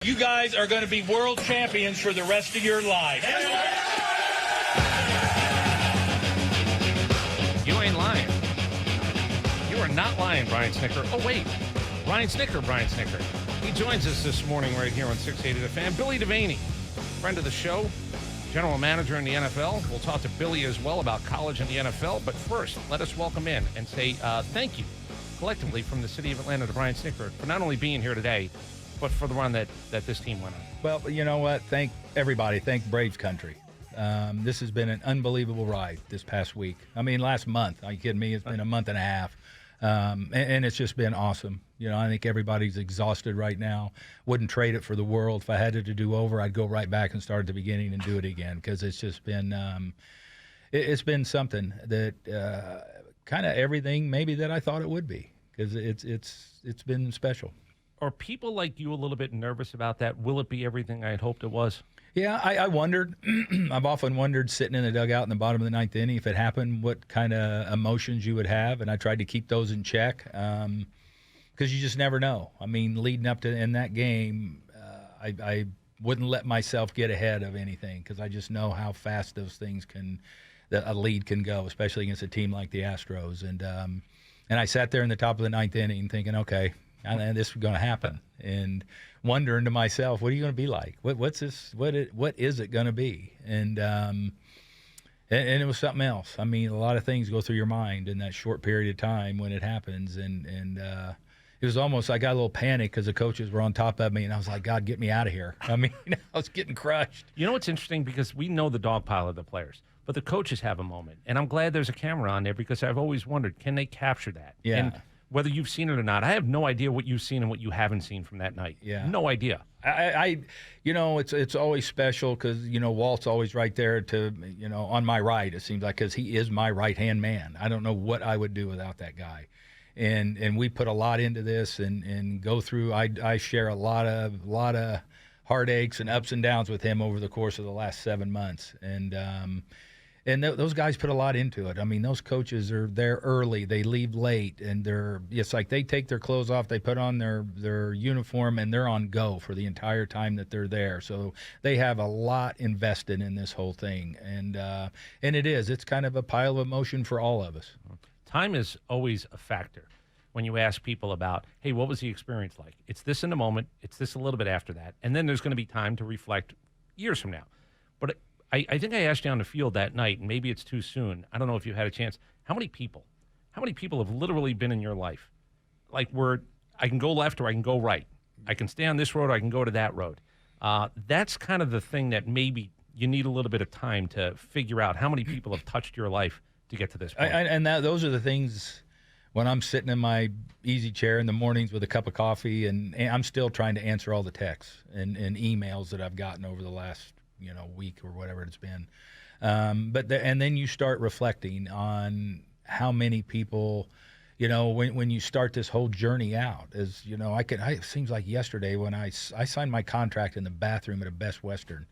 You guys are going to be world champions for the rest of your life. You ain't lying. You are not lying, Brian Snitker. Oh, wait. Brian Snitker. He joins us this morning right here on 680 The Fan. Billy Devaney, friend of the show, general manager in the NFL. We'll talk to Billy as well about college and the NFL. But first, let us welcome in and say thank you collectively from the city of Atlanta to Brian Snitker for not only being here today, but for the run that this team went on. Well, you know what? Thank everybody. Thank Braves country. This has been an unbelievable ride this past week. I mean, last month. Are you kidding me? It's been a month and a half. And it's just been awesome. You know, I think everybody's exhausted right now. Wouldn't trade it for the world. If I had it to do over, I'd go right back and start at the beginning and do it again, because it's just been it's been something that kind of everything maybe that I thought it would be, because it's been special. Are people like you a little bit nervous about that? Will it be everything I had hoped it was? Yeah, I wondered. I've often wondered, sitting in the dugout in the bottom of the ninth inning, if it happened, what kind of emotions you would have. And I tried to keep those in check, because you just never know. I mean, leading up to in that game, I wouldn't let myself get ahead of anything, because I just know how fast those things a lead can go, especially against a team like the Astros. And I sat there in the top of the ninth inning thinking, okay, and this is going to happen, and wondering to myself, what are you going to be like? What's this? What is it going to be? And it was something else. I mean, a lot of things go through your mind in that short period of time when it happens, and it was almost, I got a little panic because the coaches were on top of me, and I was like, God, get me out of here. I mean, I was getting crushed. You know what's interesting? Because we know the dog pile of the players, but the coaches have a moment, and I'm glad there's a camera on there, because I've always wondered, can they capture that? Yeah. And whether you've seen it or not, I have no idea what you've seen and what you haven't seen from that night. Yeah. No idea. I you know, it's always special because, you know, Walt's always right there to, you know, on my right, it seems like, because he is my right-hand man. I don't know what I would do without that guy. And we put a lot into this and go through. I share a lot of heartaches and ups and downs with him over the course of the last 7 months. And those guys put a lot into it. I mean, those coaches are there early. They leave late, and it's like they take their clothes off, they put on their uniform, and they're on go for the entire time that they're there. So they have a lot invested in this whole thing, and it's kind of a pile of emotion for all of us. Time is always a factor when you ask people about, hey, what was the experience like? It's this in the moment. It's this a little bit after that. And then there's going to be time to reflect years from now. But I think I asked you on the field that night, and maybe it's too soon. I don't know if you had a chance. How many people have literally been in your life? Like, where I can go left or I can go right. I can stay on this road or I can go to that road. That's kind of the thing that maybe you need a little bit of time to figure out how many people have touched your life to get to this point. Those are the things when I'm sitting in my easy chair in the mornings with a cup of coffee, and I'm still trying to answer all the texts and emails that I've gotten over the last week or whatever it's been. And then you start reflecting on how many people, when you start this whole journey out, as it seems like yesterday when I signed my contract in the bathroom at a Best Western.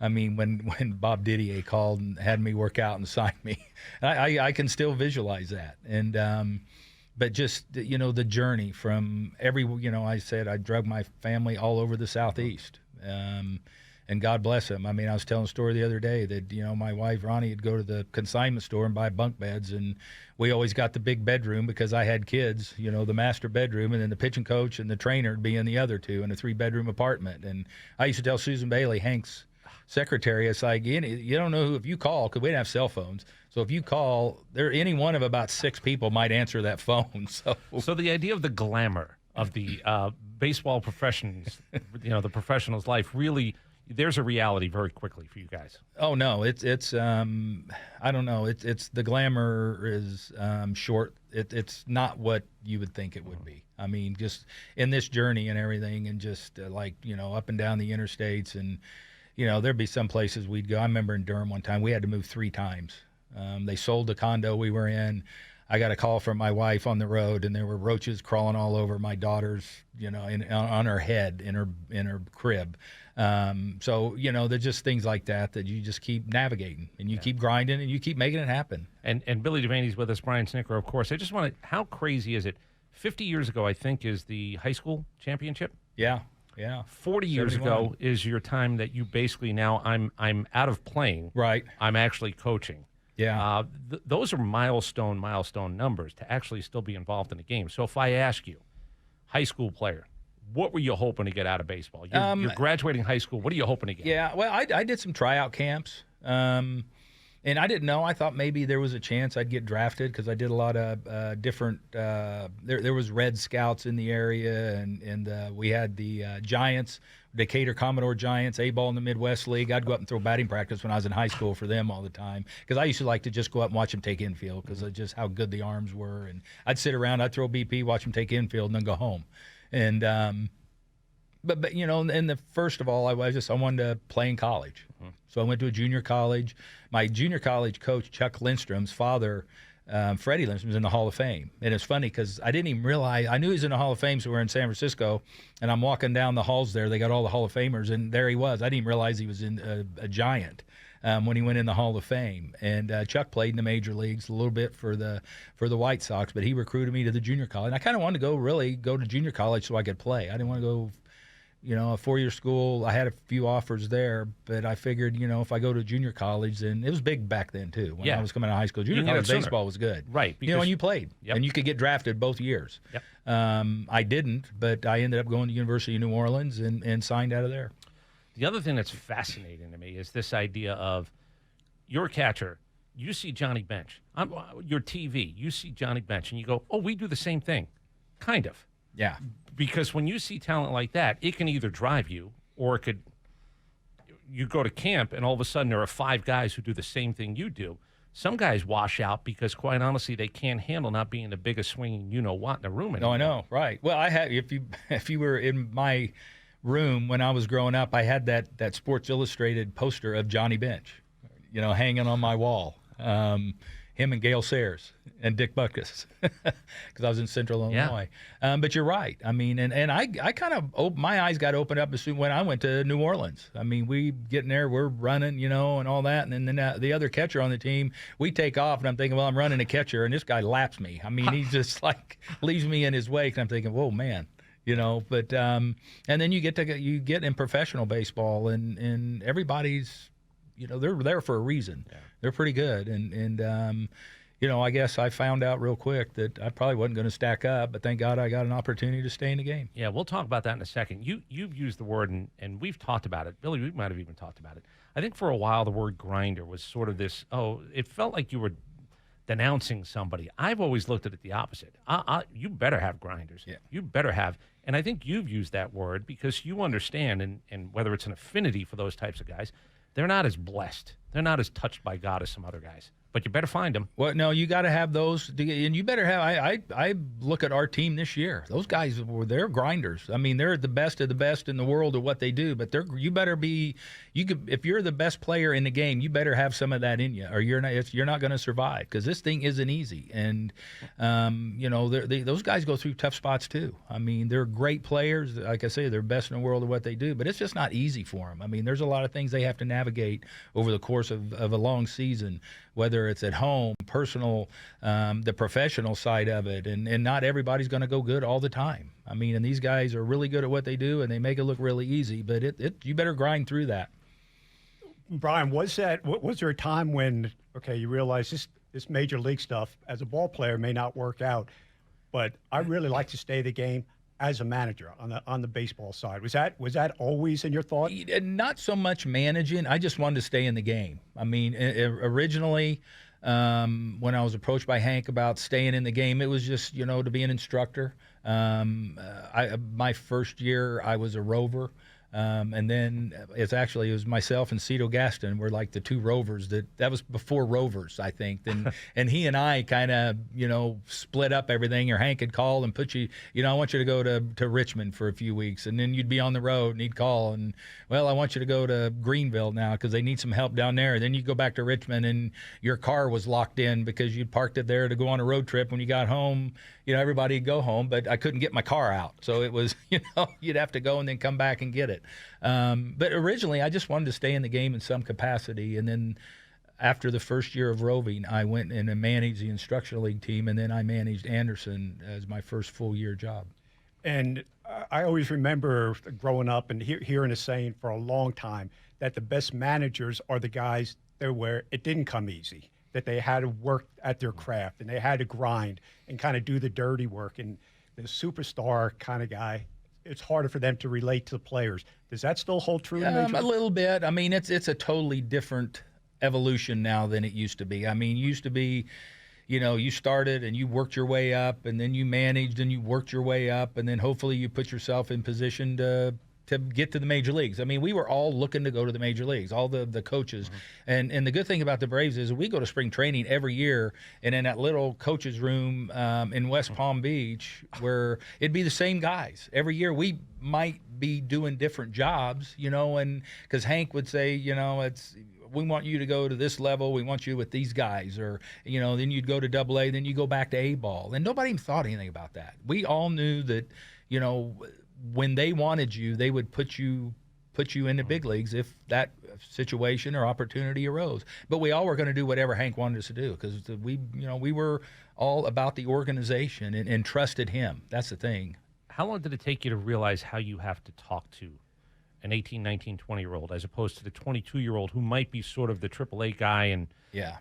I mean, when Bob Didier called and had me work out and sign me, I can still visualize that. And, but just, the journey from I said I drug my family all over the Southeast. And God bless him. I mean, I was telling a story the other day that, my wife, Ronnie, would go to the consignment store and buy bunk beds. And we always got the big bedroom because I had kids, the master bedroom, and then the pitching coach and the trainer would be in the other two in a 3-bedroom apartment. And I used to tell Susan Bailey, Hank's secretary, it's like, you don't know who, if you call, because we didn't have cell phones. So if you call, any one of about 6 people might answer that phone. So the idea of the glamour of the baseball professions, the professional's life, really, there's a reality very quickly for you guys. Oh no, it's I don't know. It's the glamour is short. It's not what you would think it would be. I mean, just in this journey and everything, and just up and down the interstates, and there'd be some places we'd go. I remember in Durham one time we had to move 3 times. They sold the condo we were in. I got a call from my wife on the road, and there were roaches crawling all over my daughter's, on her head in her crib. So there's just things like that you just keep navigating, and you keep grinding, and you keep making it happen. And Billy Devaney's with us, Brian Snitker, of course. I just want to, how crazy is it? 50 years ago, I think, is the high school championship. Yeah. Yeah. 40 years 71. ago is your time that you basically now I'm out of playing. Right. I'm actually coaching. Yeah. Those are milestone numbers to actually still be involved in the game. So if I ask you, high school player, what were you hoping to get out of baseball? You're graduating high school. What are you hoping to get? Yeah, well, I did some tryout camps, and I didn't know. I thought maybe there was a chance I'd get drafted because I did a lot of different. There was Red Scouts in the area, and we had the Giants, Decatur Commodore Giants, A-ball in the Midwest League. I'd go up and throw batting practice when I was in high school for them all the time because I used to like to just go up and watch them take infield because of just how good the arms were. And I'd sit around, I'd throw BP, watch them take infield, and then go home. And but you know, and the first of all, I wanted to play in college, so I went to a junior college. My junior college coach, Chuck Lindstrom's father, Freddie Lindstrom, was in the Hall of Fame, and it's funny because I didn't even realize I knew he was in the Hall of Fame. So we're in San Francisco, and I'm walking down the halls there. They got all the Hall of Famers, and there he was. I didn't even realize he was in a Giant. When he went in the Hall of Fame. And Chuck played in the major leagues a little bit for the White Sox, but he recruited me to the junior college. And I kind of wanted to go to junior college so I could play. I didn't want to go, you know, a 4-year school. I had a few offers there, but I figured, you know, if I go to junior college, then it was big back then too. When I was coming out of high school, junior college baseball was good, right? You know, and you played, and you could get drafted both years. Yep. I didn't, but I ended up going to University of New Orleans and signed out of there. The other thing that's fascinating to me is this idea of you're a catcher, you see Johnny Bench. Your TV, you see Johnny Bench, and you go, oh, we do the same thing. Kind of. Yeah. Because when you see talent like that, it can either drive you or you go to camp and all of a sudden there are 5 guys who do the same thing you do. Some guys wash out because, quite honestly, they can't handle not being the biggest swinging you-know-what in the room anymore. No, I know, right. Well, I had if you were in my room when I was growing up, I had that Sports Illustrated poster of Johnny Bench, you know, hanging on my wall. Him and Gale Sayers and Dick Butkus, because I was in Central Illinois. But you're right. I mean, and I kind of my eyes got opened up as soon when I went to New Orleans. I mean, we get in there, we're running, you know, and all that, and then the other catcher on the team, we take off, and I'm thinking, well, I'm running a catcher, and this guy laps me. I mean, he just like leaves me in his wake, and I'm thinking, whoa, man. You know, but and then you get in professional baseball, and everybody's, you know, they're there for a reason. Yeah. They're pretty good, and you know, I guess I found out real quick that I probably wasn't going to stack up, but thank God I got an opportunity to stay in the game. Yeah, we'll talk about that in a second. You've used the word, and we've talked about it. Billy, we might have even talked about it. I think for a while the word grinder was sort of this. Oh, it felt like you were denouncing somebody. I've always looked at it the opposite. You better have grinders. Yeah. You better have. And I think you've used that word because you understand, and whether it's an affinity for those types of guys, they're not as blessed. They're not as touched by God as some other guys. But you better find them. Well, no, you got to have those, and you better have. I look at our team this year. Those guys they're grinders. I mean, they're the best of the best in the world at what they do. But you better be. If you're the best player in the game, you better have some of that in you, or you're not going to survive because this thing isn't easy. And you know, those guys go through tough spots too. I mean, they're great players. Like I say, they're best in the world at what they do. But it's just not easy for them. I mean, there's a lot of things they have to navigate over the course of a long season, whether it's at home, personal, the professional side of it, and not everybody's going to go good all the time. I mean, and these guys are really good at what they do, and they make it look really easy, but you better grind through that. Brian, was there a time when, okay, you realize this major league stuff as a ball player may not work out, but I really like to stay the game as a manager on the baseball side? Was that always in your thought? Not so much managing. I just wanted to stay in the game. I mean, originally, when I was approached by Hank about staying in the game, it was just, you know, to be an instructor. My first year, I was a rover. And then it was myself and Cito Gaston were like the two rovers. That was before rovers, I think. And he and I kind of, you know, split up everything. Or Hank would call and put you, you know, I want you to go to Richmond for a few weeks. And then you'd be on the road and he'd call and, well, I want you to go to Greenville now because they need some help down there. And then you go back to Richmond and your car was locked in because you'd parked it there to go on a road trip. When you got home, you know, everybody'd go home, but I couldn't get my car out. So it was, you know, you'd have to go and then come back and get it. But originally, I just wanted to stay in the game in some capacity. And then after the first year of roving, I went and managed the instructional league team, and then I managed Anderson as my first full-year job. And I always remember growing up and hearing a saying for a long time that the best managers are the guys that where it didn't come easy, that they had to work at their craft and they had to grind and kind of do the dirty work. And the superstar kind of guy, it's harder for them to relate to the players. Does that still hold true? In Major A League? little bit. I mean, it's a totally different evolution now than it used to be. I mean, it used to be, you started and you worked your way up, and then you managed and you worked your way up, and then hopefully you put yourself in position to get to the major leagues. I mean, we were all looking to go to the major leagues, all the coaches. And the good thing about the Braves is we go to spring training every year, and in that little coaches room in West Palm Beach, where it'd be the same guys every year. We might be doing different jobs, and because Hank would say, we want you to go to this level. We want you with these guys, or then you'd go to AA, then you go back to A ball, and nobody even thought anything about that. We all knew that, when they wanted you, they would put you in the big leagues if that situation or opportunity arose. But we all were going to do whatever Hank wanted us to do, because we were all about the organization and trusted him. That's the thing. How long did it take you to realize how you have to talk to an 18, 19, 20-year-old as opposed to the 22-year-old who might be sort of the AAA guy and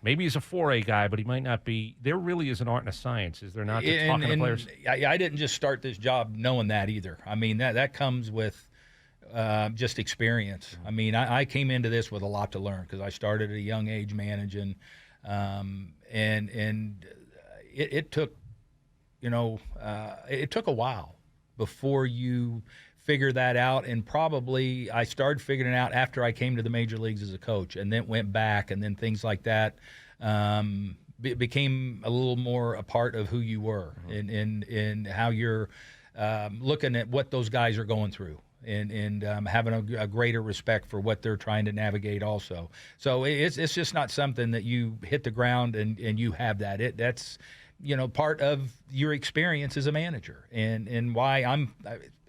maybe he's a 4A guy, but he might not be? There really is an art and a science, is there not, to talking to players? I didn't just start this job knowing that either. I mean, that comes with just experience. I mean, I came into this with a lot to learn because I started at a young age managing, and it took, it took a while before you figure that out, and probably I started figuring it out after I came to the major leagues as a coach, and then went back, and then things like that became a little more a part of who you were, and how you're looking at what those guys are going through, and having a greater respect for what they're trying to navigate also. So it's just not something that you hit the ground and you have that. That's part of your experience as a manager, and why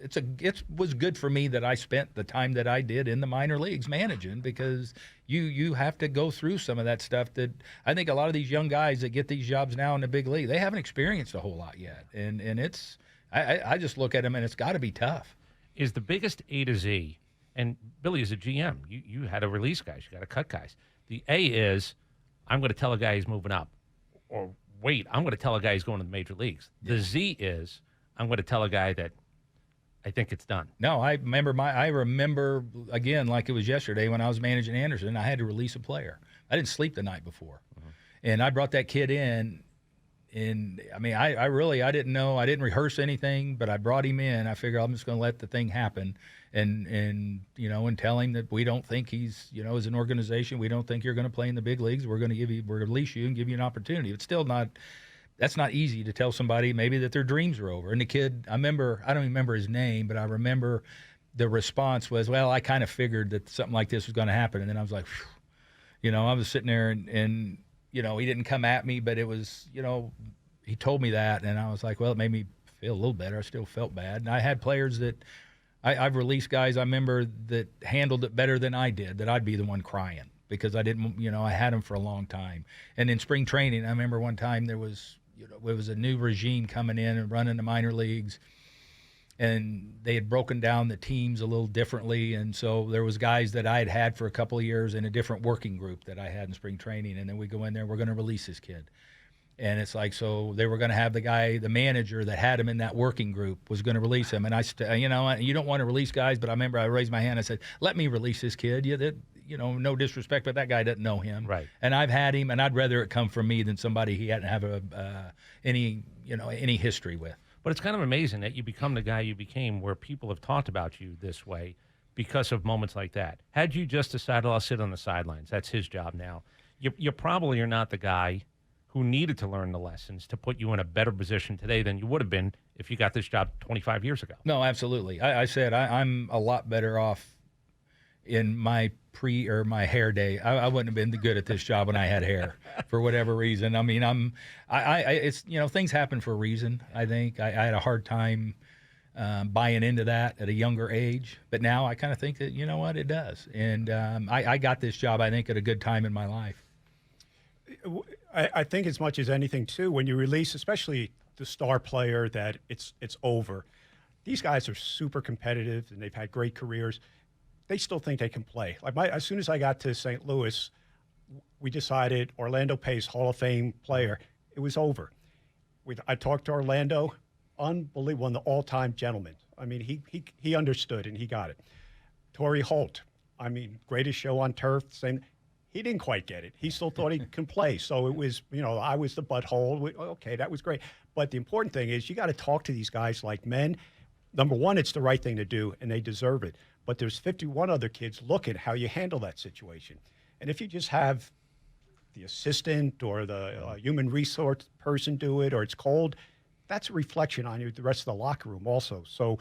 it was good for me that I spent the time that I did in the minor leagues managing, because you have to go through some of that stuff that I think a lot of these young guys that get these jobs now in the big league, they haven't experienced a whole lot yet, and it's I just look at them and it's got to be tough. Is the biggest A to Z, and Billy is a GM, you had to release guys, you got to cut guys. The A is, I'm going to tell a guy he's moving up, or wait, I'm going to tell a guy he's going to the major leagues. The Z is, I'm going to tell a guy that I think it's done. No, I remember again, like it was yesterday when I was managing Anderson, I had to release a player. I didn't sleep the night before. And I brought that kid in, and I mean, I didn't know, I didn't rehearse anything, but I brought him in. I figured I'm just going to let the thing happen, and tell him that we don't think he's, as an organization, we don't think you're going to play in the big leagues. We're going to release you and give you an opportunity. It's still not. That's not easy to tell somebody maybe that their dreams are over. And the kid, I don't even remember his name, but I remember the response was, well, I kind of figured that something like this was going to happen. And then I was like, phew. I was sitting there and he didn't come at me, but it was, he told me that. And I was like, well, it made me feel a little better. I still felt bad. And I had players that I've released guys I remember that handled it better than I did, that I'd be the one crying because I didn't, I had them for a long time. And in spring training, I remember one time there was, it was a new regime coming in and running the minor leagues, and they had broken down the teams a little differently. And so there was guys that I had for a couple of years in a different working group that I had in spring training. And then we go in there, we're going to release this kid. And it's like, so they were going to have the manager that had him in that working group was going to release him. And you don't want to release guys, but I remember I raised my hand. I said, let me release this kid. No disrespect, but that guy doesn't know him. Right. And I've had him, and I'd rather it come from me than somebody he hadn't have any history with. But it's kind of amazing that you become the guy you became, where people have talked about you this way because of moments like that. Had you just decided, I'll sit on the sidelines, that's his job now, you probably are not the guy who needed to learn the lessons to put you in a better position today than you would have been if you got this job 25 years ago. No, absolutely. I said I'm a lot better off in my my hair day. I wouldn't have been good at this job when I had hair for whatever reason. I mean, it's, things happen for a reason. I think I had a hard time buying into that at a younger age, but now I kind of think that, it does. And I got this job, I think, at a good time in my life. I think as much as anything too, when you release, especially the star player, that it's over. these guys are super competitive and they've had great careers. They still think they can play. Like as soon as I got to St. Louis, we decided Orlando Pace, Hall of Fame player. It was over. I talked to Orlando, unbelievable, one of the all-time gentlemen. I mean, he understood and he got it. Torrey Holt, I mean, greatest show on turf. Same. He didn't quite get it. He still thought he can play. So it was, I was the butthole. Okay, that was great. But the important thing is you got to talk to these guys like men. Number one, it's the right thing to do, and they deserve it. But there's 51 other kids looking at how you handle that situation. And if you just have the assistant or the human resource person do it, or it's cold, that's a reflection on you, the rest of the locker room also. So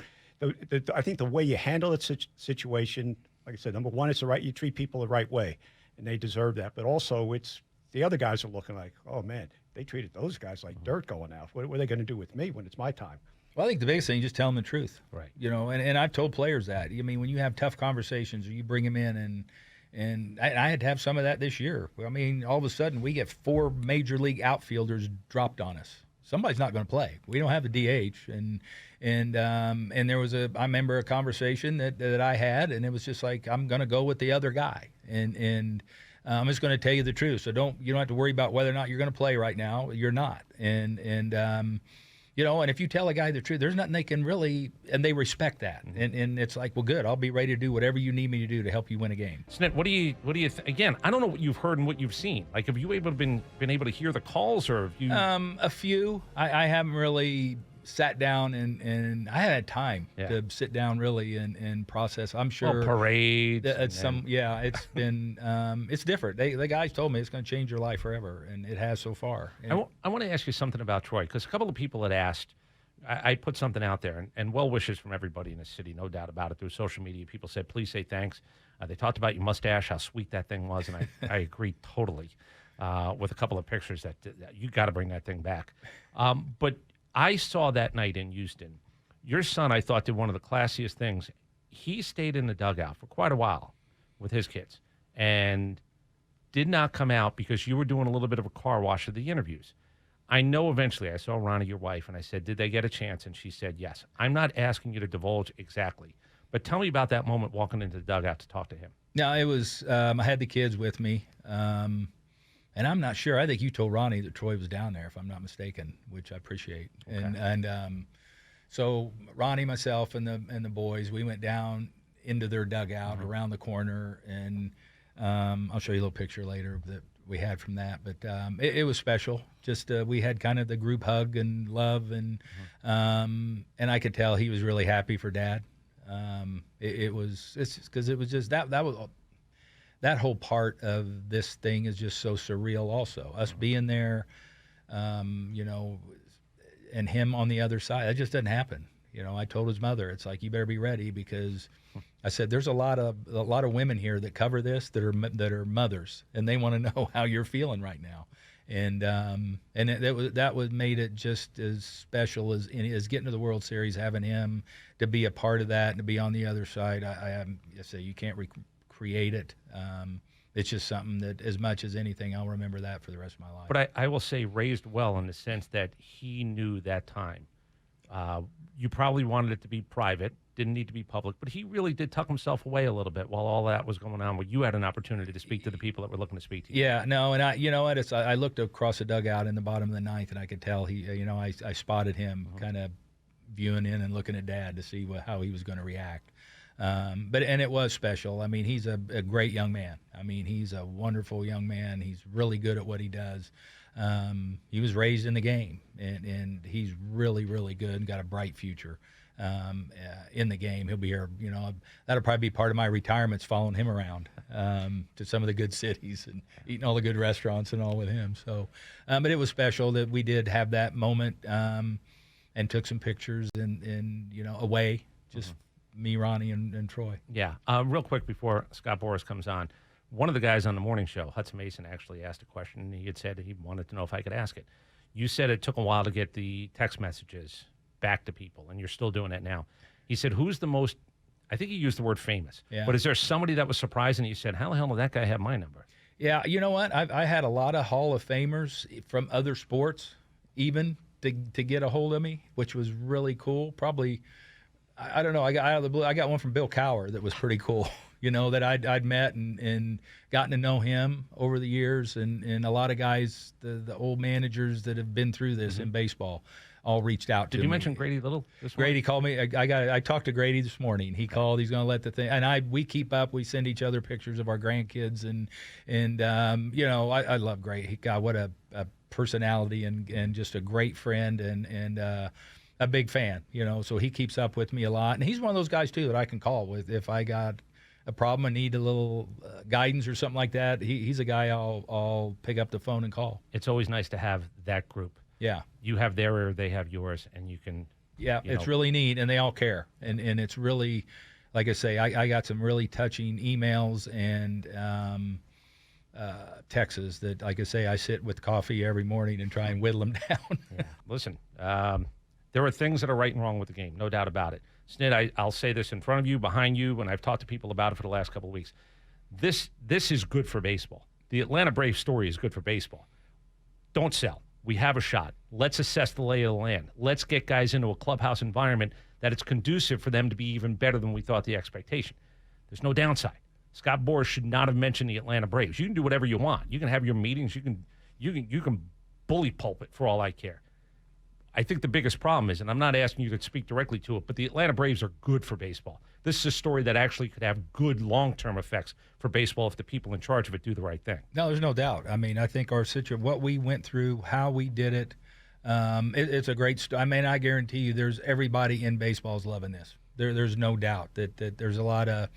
I think the way you handle that situation, like I said, number one, you treat people the right way, and they deserve that. But also it's the other guys are looking like, oh, man, they treated those guys like dirt going out. What are they going to do with me when it's my time? Well, I think the biggest thing is just tell them the truth. Right. And I've told players that. I mean, when you have tough conversations or you bring them in and I had to have some of that this year. I mean, all of a sudden we get 4 major league outfielders dropped on us. Somebody's not going to play. We don't have the DH. And there was I remember a conversation that I had, and it was just like, I'm going to go with the other guy. And I'm just going to tell you the truth. So you don't have to worry about whether or not you're going to play right now. You're not. And if you tell a guy the truth, there's nothing they can really, and they respect that. And it's like, well, good, I'll be ready to do whatever you need me to do to help you win a game. Snit, what do you again, I don't know what you've heard and what you've seen. Like, have you been able to hear the calls, or have you? A few. I haven't really sat down and I had time to sit down really and process. I'm sure parades. It's been it's different. The guys told me it's going to change your life forever, and it has so far. I want to ask you something about Troy, because a couple of people had asked. I put something out there, and well wishes from everybody in the city, no doubt about it, through social media. People said, please say thanks. They talked about your mustache, how sweet that thing was, and I agree totally with a couple of pictures that you got to bring that thing back. But I saw that night in Houston, your son, I thought, did one of the classiest things. He stayed in the dugout for quite a while with his kids and did not come out because you were doing a little bit of a car wash of the interviews. I know eventually I saw Ronnie, your wife, and I said, did they get a chance? And she said, yes. I'm not asking you to divulge exactly, but tell me about that moment walking into the dugout to talk to him. No, it was, I had the kids with me. And I'm not sure. I think you told Ronnie that Troy was down there, if I'm not mistaken, which I appreciate. Okay. So Ronnie, myself, and the boys, we went down into their dugout around the corner, and I'll show you a little picture later that we had from that. But it was special. Just we had kind of the group hug and love, and I could tell he was really happy for Dad. It's because it was just that was. That whole part of this thing is just so surreal also. Us being there, and him on the other side. That just doesn't happen. I told his mother, it's like, you better be ready, because I said, there's a lot of women here that cover this that are mothers, and they want to know how you're feeling right now. And that was made it just as special as getting to the World Series, having him to be a part of that and to be on the other side. I say you can't create it. It's just something that, as much as anything, I'll remember that for the rest of my life. But I will say, raised well in the sense that he knew that time. You probably wanted it to be private, didn't need to be public, but he really did tuck himself away a little bit while all that was going on, where you had an opportunity to speak to the people that were looking to speak to you. Yeah, no, and I looked across the dugout in the bottom of the ninth, and I could tell I spotted him kind of viewing in and looking at Dad to see how he was going to react. But it was special. I mean, he's a great young man. I mean, he's a wonderful young man. He's really good at what he does. He was raised in the game, and he's really, really good and got a bright future in the game. He'll be here. That'll probably be part of my retirements, following him around to some of the good cities and eating all the good restaurants and all with him. So, but it was special that we did have that moment and took some pictures and away just. Me, Ronnie, and Troy. Yeah. Real quick before Scott Boras comes on, one of the guys on the morning show, Hudson Mason, actually asked a question, and he had said he wanted to know if I could ask it. You said it took a while to get the text messages back to people, and you're still doing it now. He said, who's the most, I think he used the word famous, but is there somebody that was surprising that you said, how the hell did that guy have my number? Yeah, you know what? I had a lot of Hall of Famers from other sports even to get a hold of me, which was really cool. Probably I don't know. I got out of the blue. I got one from Bill Cowher that was pretty cool. That I'd met and gotten to know him over the years, and a lot of guys, the old managers that have been through this in baseball, all reached out to me. Did you mention Grady Little this morning? Grady called me. I talked to Grady this morning. He called. He's going to let the thing. And we keep up. We send each other pictures of our grandkids, and I love Grady. God, what a personality and just a great friend and a big fan. So he keeps up with me a lot, and he's one of those guys too that I can call with if I got a problem, I need a little guidance or something like that. He's a guy I'll pick up the phone and call. It's always nice to have that group. Yeah. You have their ear, they have yours, and you can. Yeah, it's really neat, and they all care. And it's really, like I say, I got some really touching emails and texts that, like I say, I sit with coffee every morning and try and whittle them down. Yeah. Listen, there are things that are right and wrong with the game, no doubt about it. Snit, I'll say this in front of you, behind you, and I've talked to people about it for the last couple of weeks. This is good for baseball. The Atlanta Braves story is good for baseball. Don't sell. We have a shot. Let's assess the lay of the land. Let's get guys into a clubhouse environment that it's conducive for them to be even better than we thought the expectation. There's no downside. Scott Boras should not have mentioned the Atlanta Braves. You can do whatever you want. You can have your meetings. You can bully pulpit for all I care. I think the biggest problem is, and I'm not asking you to speak directly to it, but the Atlanta Braves are good for baseball. This is a story that actually could have good long-term effects for baseball if the people in charge of it do the right thing. No, there's no doubt. I mean, I think our situation, what we went through, how we did it, it's a great story. I mean, I guarantee you there's everybody in baseball is loving this. There's no doubt that there's a lot of,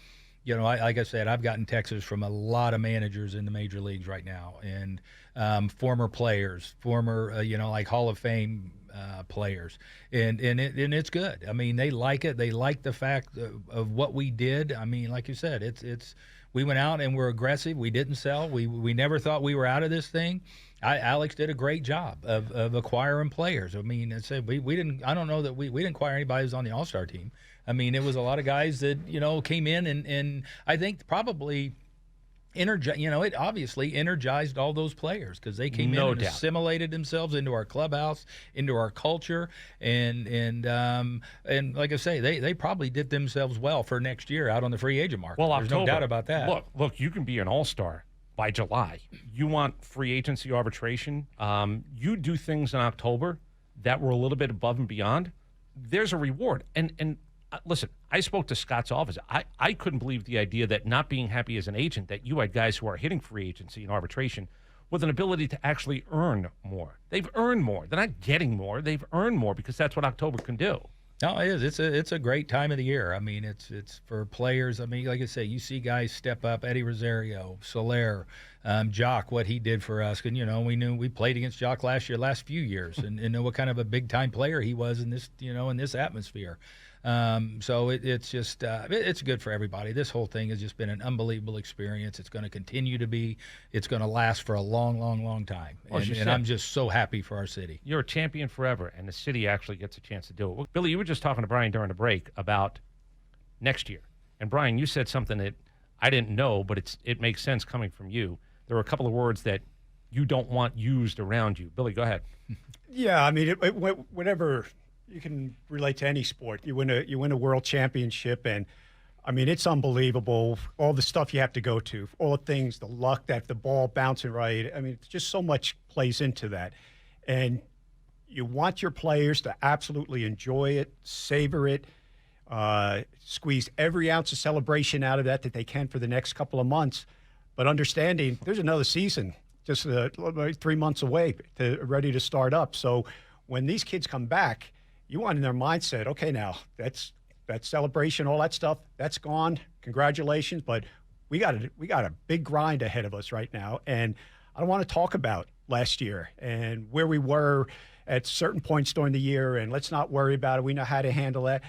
like I said, I've gotten texts from a lot of managers in the major leagues right now, and former players, like Hall of Fame players, and it's good. I mean, they like it. They like the fact of what we did. I mean, like you said, it's we went out and we're aggressive. We didn't sell. We never thought we were out of this thing. Alex did a great job of acquiring players. I mean, I said we didn't. I don't know that we didn't acquire anybody who's on the All-Star team. I mean, it was a lot of guys that came in and I think probably. It obviously energized all those players because they came in and assimilated themselves into our clubhouse, into our culture, and like I say, they probably did themselves well for next year out on the free agent market. Well, there's no doubt about that. Look, you can be an all-star by July. You want free agency arbitration. You do things in October that were a little bit above and beyond. There's a reward, and. Listen, I spoke to Scott's office. I couldn't believe the idea that not being happy as an agent, that you had guys who are hitting free agency and arbitration with an ability to actually earn more. They've earned more. They're not getting more. They've earned more because that's what October can do. No, it is. It's a great time of the year. I mean, it's for players. I mean, like I say, you see guys step up. Eddie Rosario, Soler, Jock, what he did for us. And we knew we played against Jock last few years, and know what kind of a big time player he was in this in this atmosphere. So it's just it's good for everybody. This whole thing has just been an unbelievable experience. It's going to continue to be. It's going to last for a long, long, long time. And I'm just so happy for our city. You're a champion forever, and the city actually gets a chance to do it. Well, Billy, you were just talking to Brian during the break about next year. And, Brian, you said something that I didn't know, but it makes sense coming from you. There are a couple of words that you don't want used around you. Billy, go ahead. Yeah, I mean, whenever – you can relate to any sport. You win a world championship, and I mean, it's unbelievable. All the stuff you have to go to, all the things, the luck that the ball bouncing right. I mean, it's just so much plays into that. And you want your players to absolutely enjoy it, savor it, squeeze every ounce of celebration out of that they can for the next couple of months. But understanding there's another season just 3 months away, ready to start up. So when these kids come back, you want in their mindset, okay, now that celebration, all that stuff, that's gone. Congratulations, but we got a big grind ahead of us right now, and I don't want to talk about last year and where we were at certain points during the year, and let's not worry about it. We know how to handle that.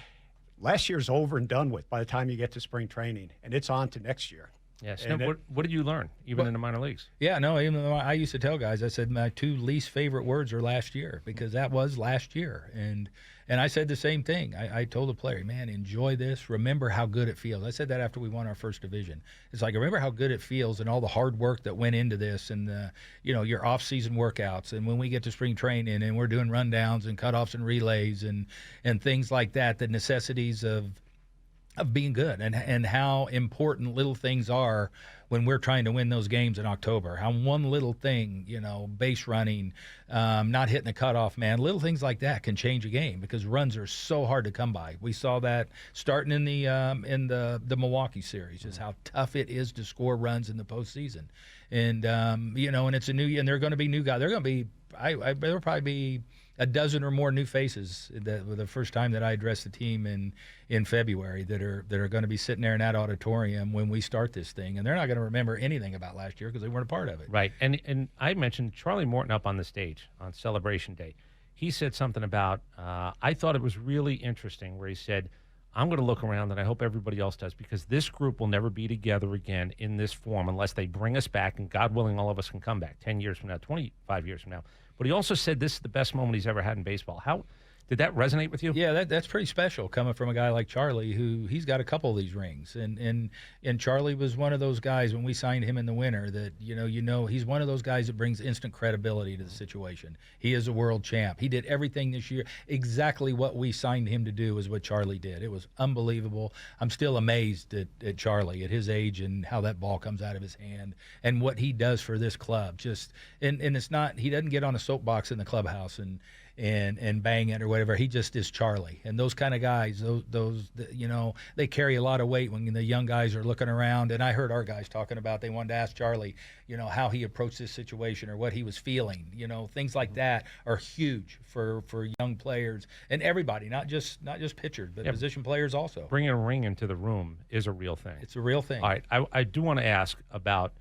Last year's over and done with by the time you get to spring training, and it's on to next year. Yeah, And what did you learn, even in the minor leagues? Yeah, no, even though I used to tell guys, I said my 2 least favorite words are last year, because that was last year. And I said the same thing. I told the player, man, enjoy this. Remember how good it feels. I said that after we won our first division. It's like, remember how good it feels and all the hard work that went into this, and your off-season workouts, and when we get to spring training and we're doing rundowns and cutoffs and relays and things like that, the necessities of being good, and how important little things are when we're trying to win those games in October. How one little thing, base running, not hitting the cutoff man, little things like that can change a game, because runs are so hard to come by. We saw that starting in the Milwaukee series, is how tough it is to score runs in the postseason. And and it's a new, and they're going to be new guys. They're going to be, there'll probably be a dozen or more new faces the first time that I address the team in February that are going to be sitting there in that auditorium when we start this thing, and they're not going to remember anything about last year because they weren't a part of it. Right, and I mentioned Charlie Morton up on the stage on Celebration Day. He said something about, I thought it was really interesting, where he said, I'm going to look around, and I hope everybody else does, because this group will never be together again in this form unless they bring us back, and God willing, all of us can come back 10 years from now, 25 years from now. But he also said this is the best moment he's ever had in baseball. How did that resonate with you? Yeah, that's pretty special, coming from a guy like Charlie, who he's got a couple of these rings, and Charlie was one of those guys when we signed him in the winter that he's one of those guys that brings instant credibility to the situation. He is a world champ. He did everything this year exactly what we signed him to do is what Charlie did. It was unbelievable. I'm still amazed at Charlie at his age and how that ball comes out of his hand and what he does for this club. Just and it's not, he doesn't get on a soapbox in the clubhouse and bang it or whatever. He just is Charlie. And those kind of guys, those they carry a lot of weight when the young guys are looking around. And I heard our guys talking about, they wanted to ask Charlie, how he approached this situation or what he was feeling. Things like that are huge for young players and everybody, not just pitchers, but position players also. Bringing a ring into the room is a real thing. It's a real thing. All right, I do want to ask about,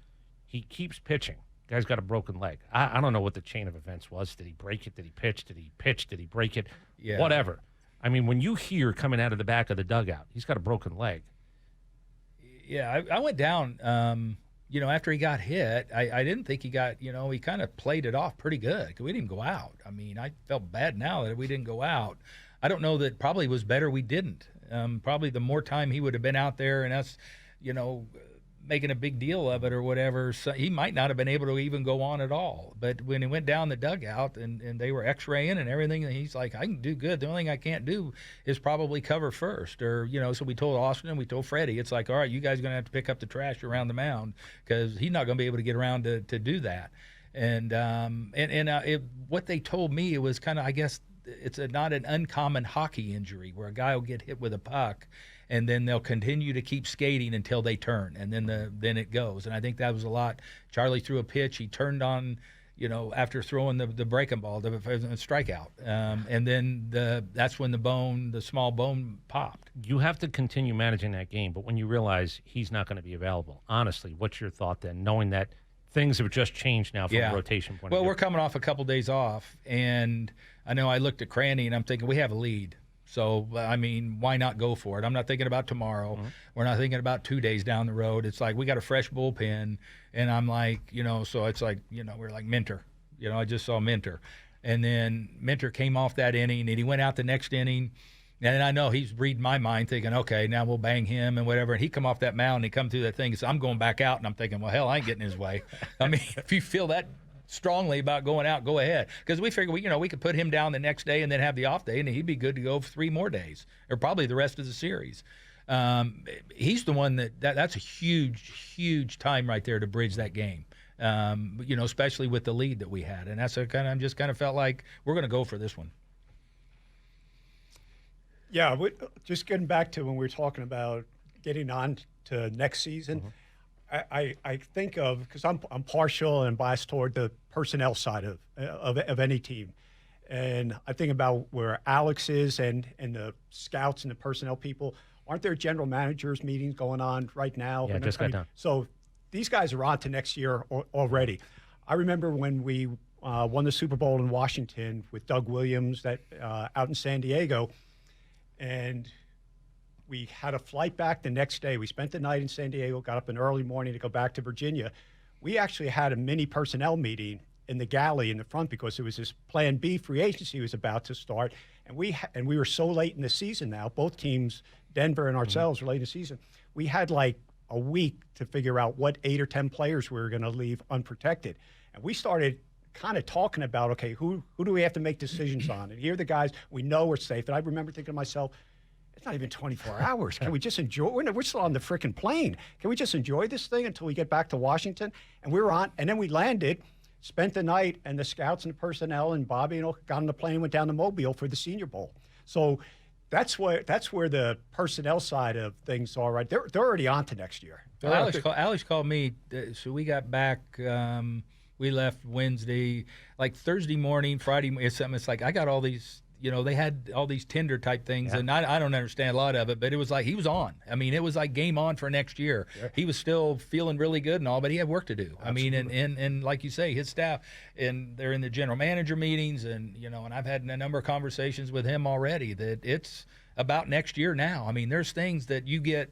he keeps pitching. Guy's got a broken leg. I don't know what the chain of events was. Did he break it? Did he pitch? Did he pitch? Did he break it? Yeah. Whatever. I mean, when you hear coming out of the back of the dugout, he's got a broken leg. Yeah, I went down, after he got hit. I didn't think he got, he kind of played it off pretty good. We didn't go out. I mean, I felt bad now that we didn't go out. I don't know, that probably was better we didn't. Probably the more time he would have been out there and us, making a big deal of it or whatever, so he might not have been able to even go on at all. But when he went down the dugout and they were x-raying and everything, and he's like, I can do good. The only thing I can't do is probably cover first. Or, so we told Austin and we told Freddie, it's like, all right, you guys are going to have to pick up the trash around the mound because he's not going to be able to get around to do that. And what they told me, it was kind of, I guess, it's not an uncommon hockey injury where a guy will get hit with a puck and then they'll continue to keep skating until they turn, and then it goes. And I think that was a lot. Charlie threw a pitch. He turned on, after throwing the breaking ball, the strikeout. And then that's when the small bone popped. You have to continue managing that game, but when you realize he's not going to be available, honestly, what's your thought then, knowing that things have just changed now from a rotation point of view? Well, we're coming off a couple days off, and I know I looked at Cranny, and I'm thinking, we have a lead. So, I mean, why not go for it? I'm not thinking about tomorrow. Mm-hmm. We're not thinking about 2 days down the road. It's like we got a fresh bullpen, and I'm like, so it's like, we're like Minter. I just saw Minter. And then Minter came off that inning, and he went out the next inning. And I know he's reading my mind thinking, okay, now we'll bang him and whatever. And he come off that mound and he come through that thing. So I'm going back out, and I'm thinking, well, hell, I ain't getting in his way. I mean, if you feel that strongly about going out, go ahead, because we figure we could put him down the next day and then have the off day, and he'd be good to go for 3 more days or probably the rest of the series. He's the one that's a huge time right there to bridge that game, especially with the lead that we had, and that's I just kind of felt like we're going to go for this one. Yeah, just getting back to when we were talking about getting on to next season. Mm-hmm. I think of, because I'm partial and biased toward the personnel side of any team, and I think about where Alex is and the scouts and the personnel people. Aren't there general managers meetings going on right now? Yeah, just got done. So these guys are on to next year already. I remember when we won the Super Bowl in Washington with Doug Williams out in San Diego, and We had a flight back the next day. We spent the night in San Diego, got up in early morning to go back to Virginia. We actually had a mini personnel meeting in the galley in the front because it was this Plan B free agency was about to start, and we were so late in the season now. Both teams, Denver and ourselves, were late in the season. We had like a week to figure out what 8 or 10 players we were going to leave unprotected, and we started kind of talking about, okay, who do we have to make decisions on? And here are the guys we know are safe. And I remember thinking to myself, it's not even 24 hours. Can we just enjoy? We're still on the freaking plane. Can we just enjoy this thing until we get back to Washington? And we were on, and then we landed, spent the night, and the scouts and the personnel and Bobby, got on the plane, went down to Mobile for the Senior Bowl. So that's where the personnel side of things are. Right, they're already on to next year. Alex called me. So we got back. We left Wednesday, like Thursday morning, Friday. It's like I got all these. They had all these Tinder type things, and I don't understand a lot of it, but it was like he was on. I mean, it was like game on for next year. Yeah. He was still feeling really good and all, but he had work to do. Absolutely. I mean, and like you say, his staff, and they're in the general manager meetings, and and I've had a number of conversations with him already that it's about next year now. I mean, there's things that you get,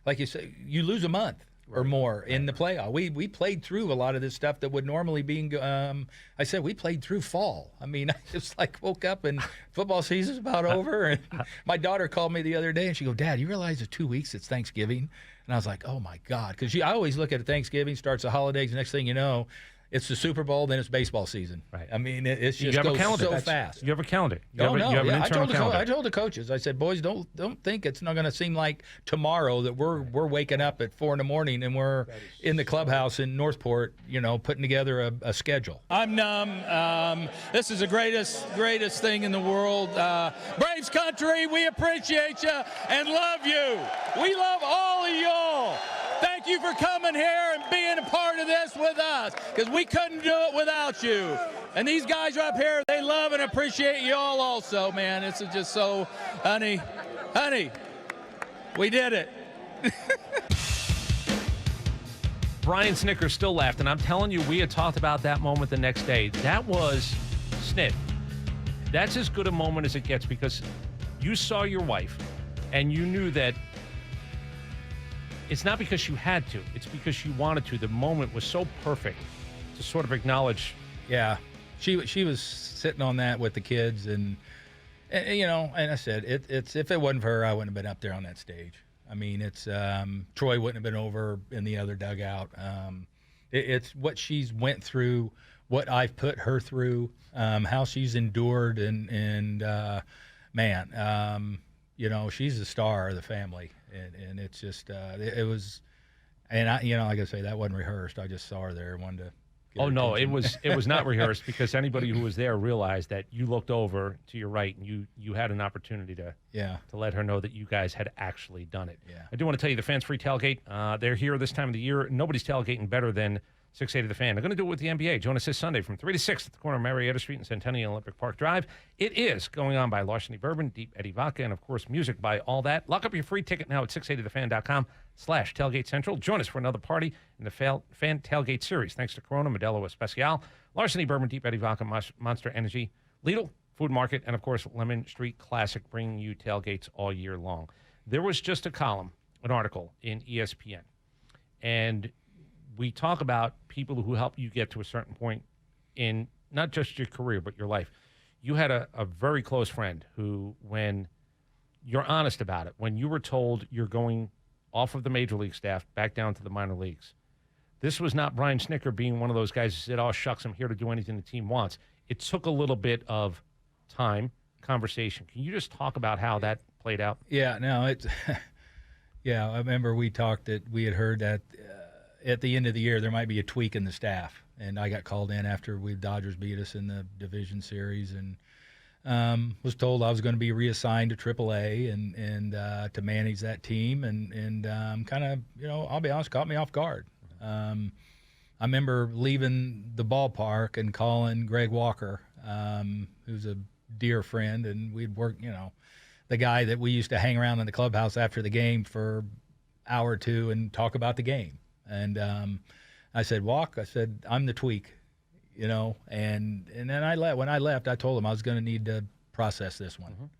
like you say, you lose a month. Or more in the playoff. We played through a lot of this stuff that would normally be. I said we played through fall. I mean, I just woke up and football season's about over. And my daughter called me the other day and she goes, "Dad, you realize in 2 weeks it's Thanksgiving?" And I was like, "Oh my God," because I always look at Thanksgiving, starts the holidays. The next thing you know, it's the Super Bowl, then it's baseball season. Right. I mean, it's just goes so fast. You have a calendar. You have an internal calendar. I told the coaches. I said, boys, don't think it's not going to seem like tomorrow that we're waking up at 4 a.m. and we're in the clubhouse in Northport, putting together a schedule. I'm numb. This is the greatest thing in the world. Braves country, we appreciate you and love you. We love all of y'all. Thank you for coming here and being a part of this with us, because we couldn't do it without you. And these guys are up here, they love and appreciate you all also, man. It's just so, honey, we did it. Brian Snitker still laughed, and I'm telling you, we had talked about that moment the next day. That was Snit. That's as good a moment as it gets, because you saw your wife, and you knew that it's not because you had to. It's because you wanted to. The moment was so perfect to sort of acknowledge. Yeah, she was sitting on that with the kids, and and I said, it's if it wasn't for her, I wouldn't have been up there on that stage. I mean, it's Troy wouldn't have been over in the other dugout. It's what she's went through, what I've put her through, how she's endured, and man, she's the star of the family. And it's just it was, and like I say, that wasn't rehearsed. I just saw her there and wanted to. Oh no, it was not rehearsed, because anybody who was there realized that you looked over to your right and you had an opportunity to let her know that you guys had actually done it. Yeah. I do want to tell you, the Fans Free Tailgate, they're here this time of the year. Nobody's tailgating better than 680 The Fan. They're going to do it with the NBA. Join us this Sunday from 3 to 6 at the corner of Marietta Street and Centennial Olympic Park Drive. It is going on by Larceny Bourbon, Deep Eddy Vodka, and, of course, music by All That. Lock up your free ticket now at 680thefan.com/Tailgate Central. Join us for another party in the Fan Tailgate Series. Thanks to Corona, Modelo Especial, Larceny Bourbon, Deep Eddy Vodka, Monster Energy, Lidl, Food Market, and, of course, Lemon Street Classic, bringing you tailgates all year long. There was just a column, an article in ESPN, and we talk about people who help you get to a certain point in not just your career, but your life. You had a very close friend who, when you're honest about it, when you were told you're going off of the major league staff back down to the minor leagues, this was not Brian Snitker being one of those guys who said, "Oh, shucks, I'm here to do anything the team wants." It took a little bit of time, conversation. Can you just talk about how that played out? Yeah, no, it's yeah, I remember we talked that we had heard that at the end of the year there might be a tweak in the staff, and I got called in after the Dodgers beat us in the division series, and was told I was going to be reassigned to AAA and to manage that team, and kind of, I'll be honest, caught me off guard. I remember leaving the ballpark and calling Greg Walker, who's a dear friend, and we'd worked, the guy that we used to hang around in the clubhouse after the game for an hour or two and talk about the game. And I said, "Walk," I said, "I'm the tweak," and then when I left, I told him I was going to need to process this one.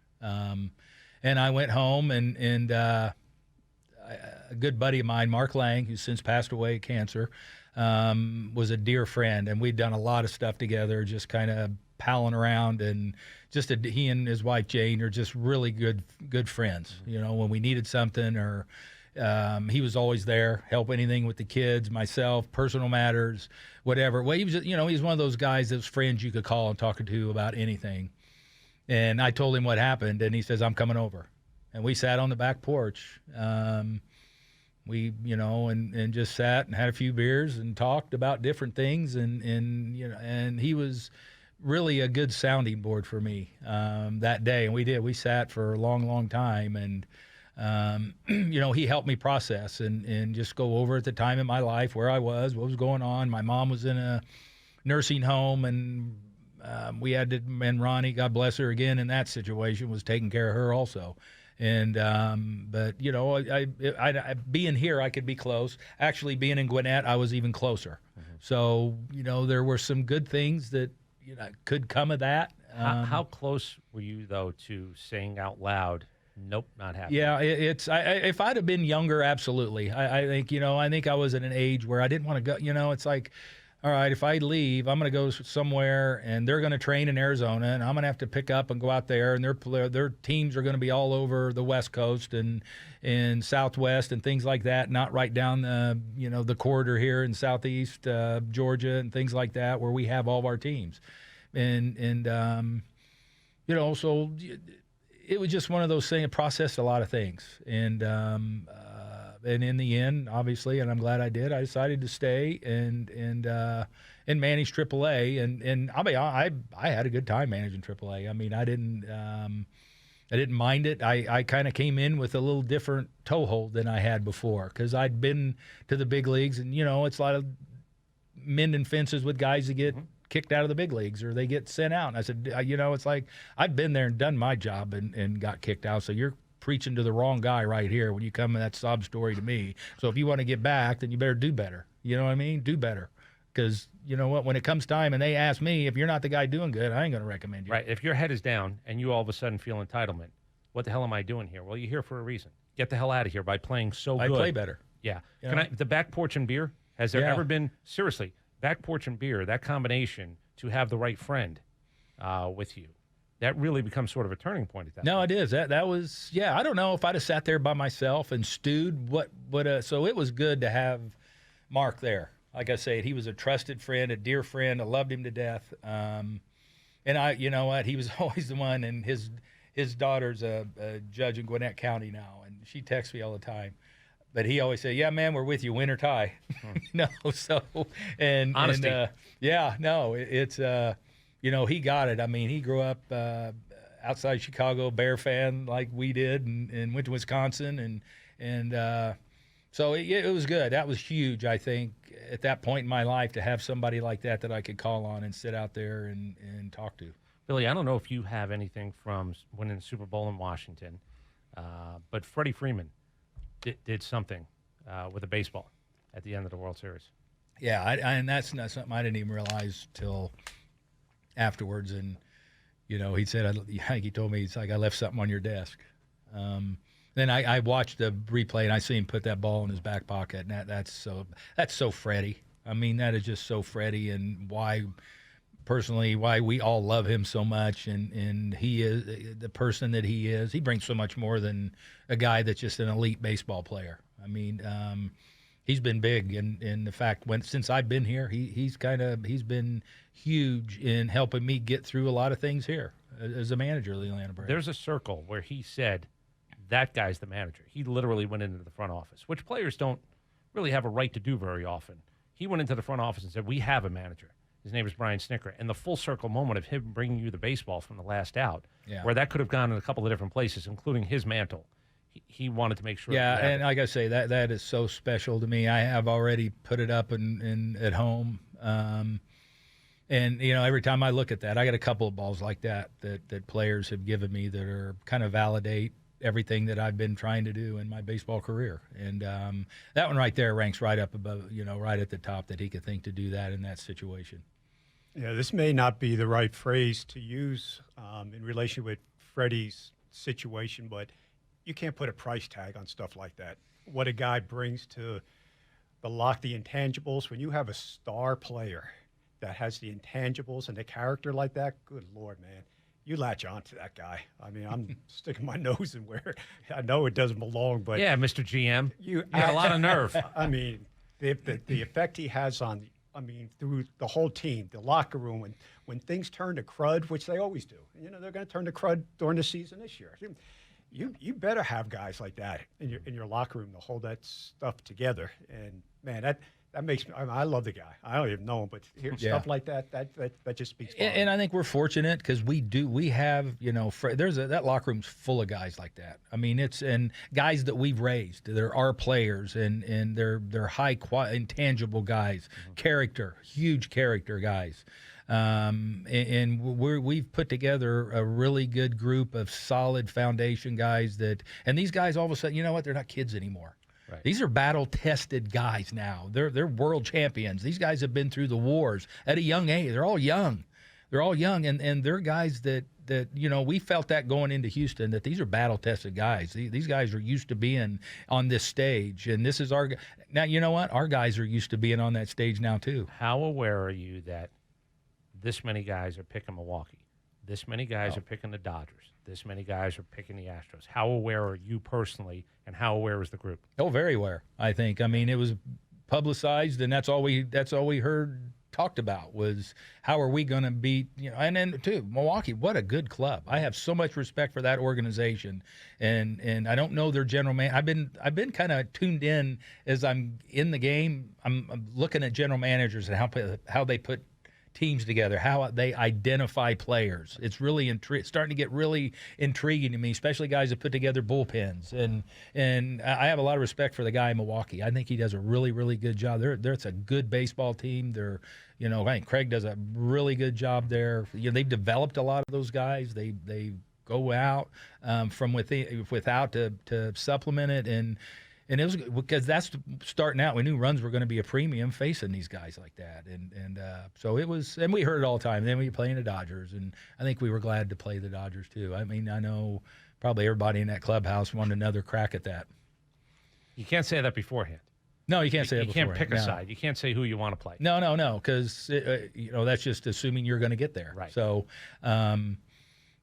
And I went home, and a good buddy of mine, Mark Lang, who's since passed away of cancer, was a dear friend, and we'd done a lot of stuff together, just kind of palling around, and he and his wife Jane are just really good friends. You know, when we needed something, or he was always there, help anything with the kids, myself, personal matters, whatever. Well, he was, you know, he's one of those guys, those friends you could call and talk to about anything. And I told him what happened, and he says, I'm coming over. And we sat on the back porch. We, you know, and just sat and had a few beers and talked about different things. And you know, and he was really a good sounding board for me that day. And we sat for a long time. And, you know, he helped me process and just go over at the time in my life where I was, what was going on. My mom was in a nursing home, and we had to, and Ronnie, God bless her again, in that situation, was taking care of her also. And but you know, I being here, I could be close. Actually, being in Gwinnett, I was even closer. Mm-hmm. So you know, there were some good things that could come of that. How close were you though to saying out loud, "Nope, not happening"? Yeah, if I'd have been younger, absolutely. I think I think I was at an age where I didn't want to go. You know, it's like, all right, if I leave, I'm going to go somewhere, and they're going to train in Arizona, and I'm going to have to pick up and go out there, and their teams are going to be all over the West Coast and Southwest and things like that, not right down the corridor here in Southeast Georgia and things like that, where we have all of our teams, and so it was just one of those things. It processed a lot of things, and in the end, obviously, and I'm glad I did, I decided to stay and manage AAA. And I mean, I had a good time managing AAA. I mean, I didn't mind it. I kind of came in with a little different toehold than I had before, because I'd been to the big leagues, and it's a lot of mending fences with guys that get kicked out of the big leagues or they get sent out. And I said, it's like, I've been there and done my job and got kicked out. So you're preaching to the wrong guy right here when you come with that sob story to me. So if you want to get back, then you better do better. You know what I mean? Do better. Because you know what? When it comes time and they ask me, if you're not the guy doing good, I ain't going to recommend you. Right. If your head is down and you all of a sudden feel entitlement, what the hell am I doing here? Well, you're here for a reason. Get the hell out of here by playing so good. I play better. Yeah. The back porch and beer, has there ever been, seriously, back porch and beer, that combination to have the right friend with you, that really becomes sort of a turning point at that point. It is. That was, I don't know if I'd have sat there by myself and stewed so it was good to have Mark there. Like I said, he was a trusted friend, a dear friend. I loved him to death. And you know what? He was always the one, and his daughter's a judge in Gwinnett County now, and she texts me all the time. But he always said, "Yeah, man, we're with you, win or tie." So and honesty. It's he got it. I mean, he grew up outside Chicago, Bear fan like we did, and went to Wisconsin, and so it was good. That was huge, I think, at that point in my life, to have somebody like that I could call on and sit out there and talk to. Billy, I don't know if you have anything from winning the Super Bowl in Washington, but Freddie Freeman did something with a baseball at the end of the World Series. Yeah, and that's not something I didn't even realize till afterwards. And he said, he told me, it's like, I left something on your desk. Then I watched the replay, and I see him put that ball in his back pocket, and that's so Freddie. I mean, that is just so Freddie, and why we all love him so much, and he is the person that he is. He brings so much more than a guy that's just an elite baseball player. I mean, he's been big in the fact since I've been here, he's been huge in helping me get through a lot of things here as a manager of the Atlanta Braves. There's a circle where he said, that guy's the manager. He literally went into the front office, which players don't really have a right to do very often. He went into the front office and said, we have a manager. His name is Brian Snitker. And the full circle moment of him bringing you the baseball from the last out, where that could have gone in a couple of different places, including his mantle. He wanted to make sure. Yeah, and like I say, that is so special to me. I have already put it up in at home. And, every time I look at that, I got a couple of balls like that players have given me that are kind of validate everything that I've been trying to do in my baseball career. And that one right there ranks right up above, right at the top, that he could think to do that in that situation. Yeah, this may not be the right phrase to use in relation with Freddie's situation, but you can't put a price tag on stuff like that. What a guy brings to the intangibles. When you have a star player that has the intangibles and the character like that, good Lord, man, you latch on to that guy. I mean, I'm sticking my nose in where I know it doesn't belong, but Yeah, Mr. GM. you got a lot of nerve. I mean, the effect he has on, I mean, through the whole team, the locker room, and when things turn to crud, which they always do, you know, they're going to turn to crud during the season this year. You better have guys like that in your locker room to hold that stuff together. And man, that makes me. I love the guy. I don't even know him, but hear stuff like that just speaks. And I think we're fortunate because we have, you know, that locker room's full of guys like that. I mean, and guys that we've raised. They're our players, and they're high intangible guys, huge character guys. And we've put together a really good group of solid foundation guys and these guys all of a sudden, you know what? They're not kids anymore. Right. These are battle-tested guys now. They're world champions. These guys have been through the wars at a young age. They're all young. And they're guys that you know, we felt that going into Houston, that these are battle-tested guys. These guys are used to being on this stage, and this is now, you know what? Our guys are used to being on that stage now too. How aware are you that this many guys are picking Milwaukee? This many guys are picking the Dodgers. This many guys are picking the Astros. How aware are you personally, and how aware is the group? Oh, very aware, I think. I mean, it was publicized, and that's all we heard talked about was how are we going to beat, you know, and then too, Milwaukee, what a good club. I have so much respect for that organization, and I don't know their general man. I've been kind of tuned in as I'm in the game. I'm looking at general managers and how they put teams together, how they identify players. It's really starting to get really intriguing to me, especially guys that put together bullpens. And I have a lot of respect for the guy in Milwaukee. I think he does a really, really good job. It's a good baseball team. You know, I think Craig does a really good job there. You know, they've developed a lot of those guys. They go out from without to supplement it, and it was because that's starting out. We knew runs were going to be a premium facing these guys like that, and so it was. And we heard it all the time. And then we were playing the Dodgers, and I think we were glad to play the Dodgers too. I mean, I know probably everybody in that clubhouse wanted another crack at that. You can't say that beforehand. No, you can't say that beforehand. You can't pick a side. You can't say who you want to play. No, because you know, that's just assuming you're going to get there. Right. So,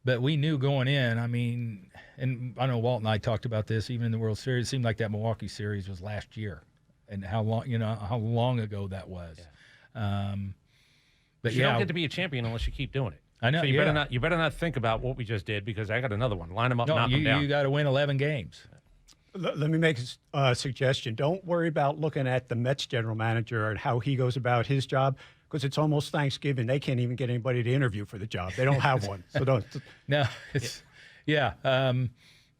but we knew going in. I mean, and I know Walt and I talked about this even in the World Series. It seemed like that Milwaukee series was last year, and how long ago that was. Yeah. But you don't get to be a champion unless you keep doing it. I know. So you better not think about what we just did, because I got another one. Line them up, knock them down. You got to win 11 games. Let me make a suggestion. Don't worry about looking at the Mets general manager and how he goes about his job, because it's almost Thanksgiving. They can't even get anybody to interview for the job. They don't have one. So don't. No, it's I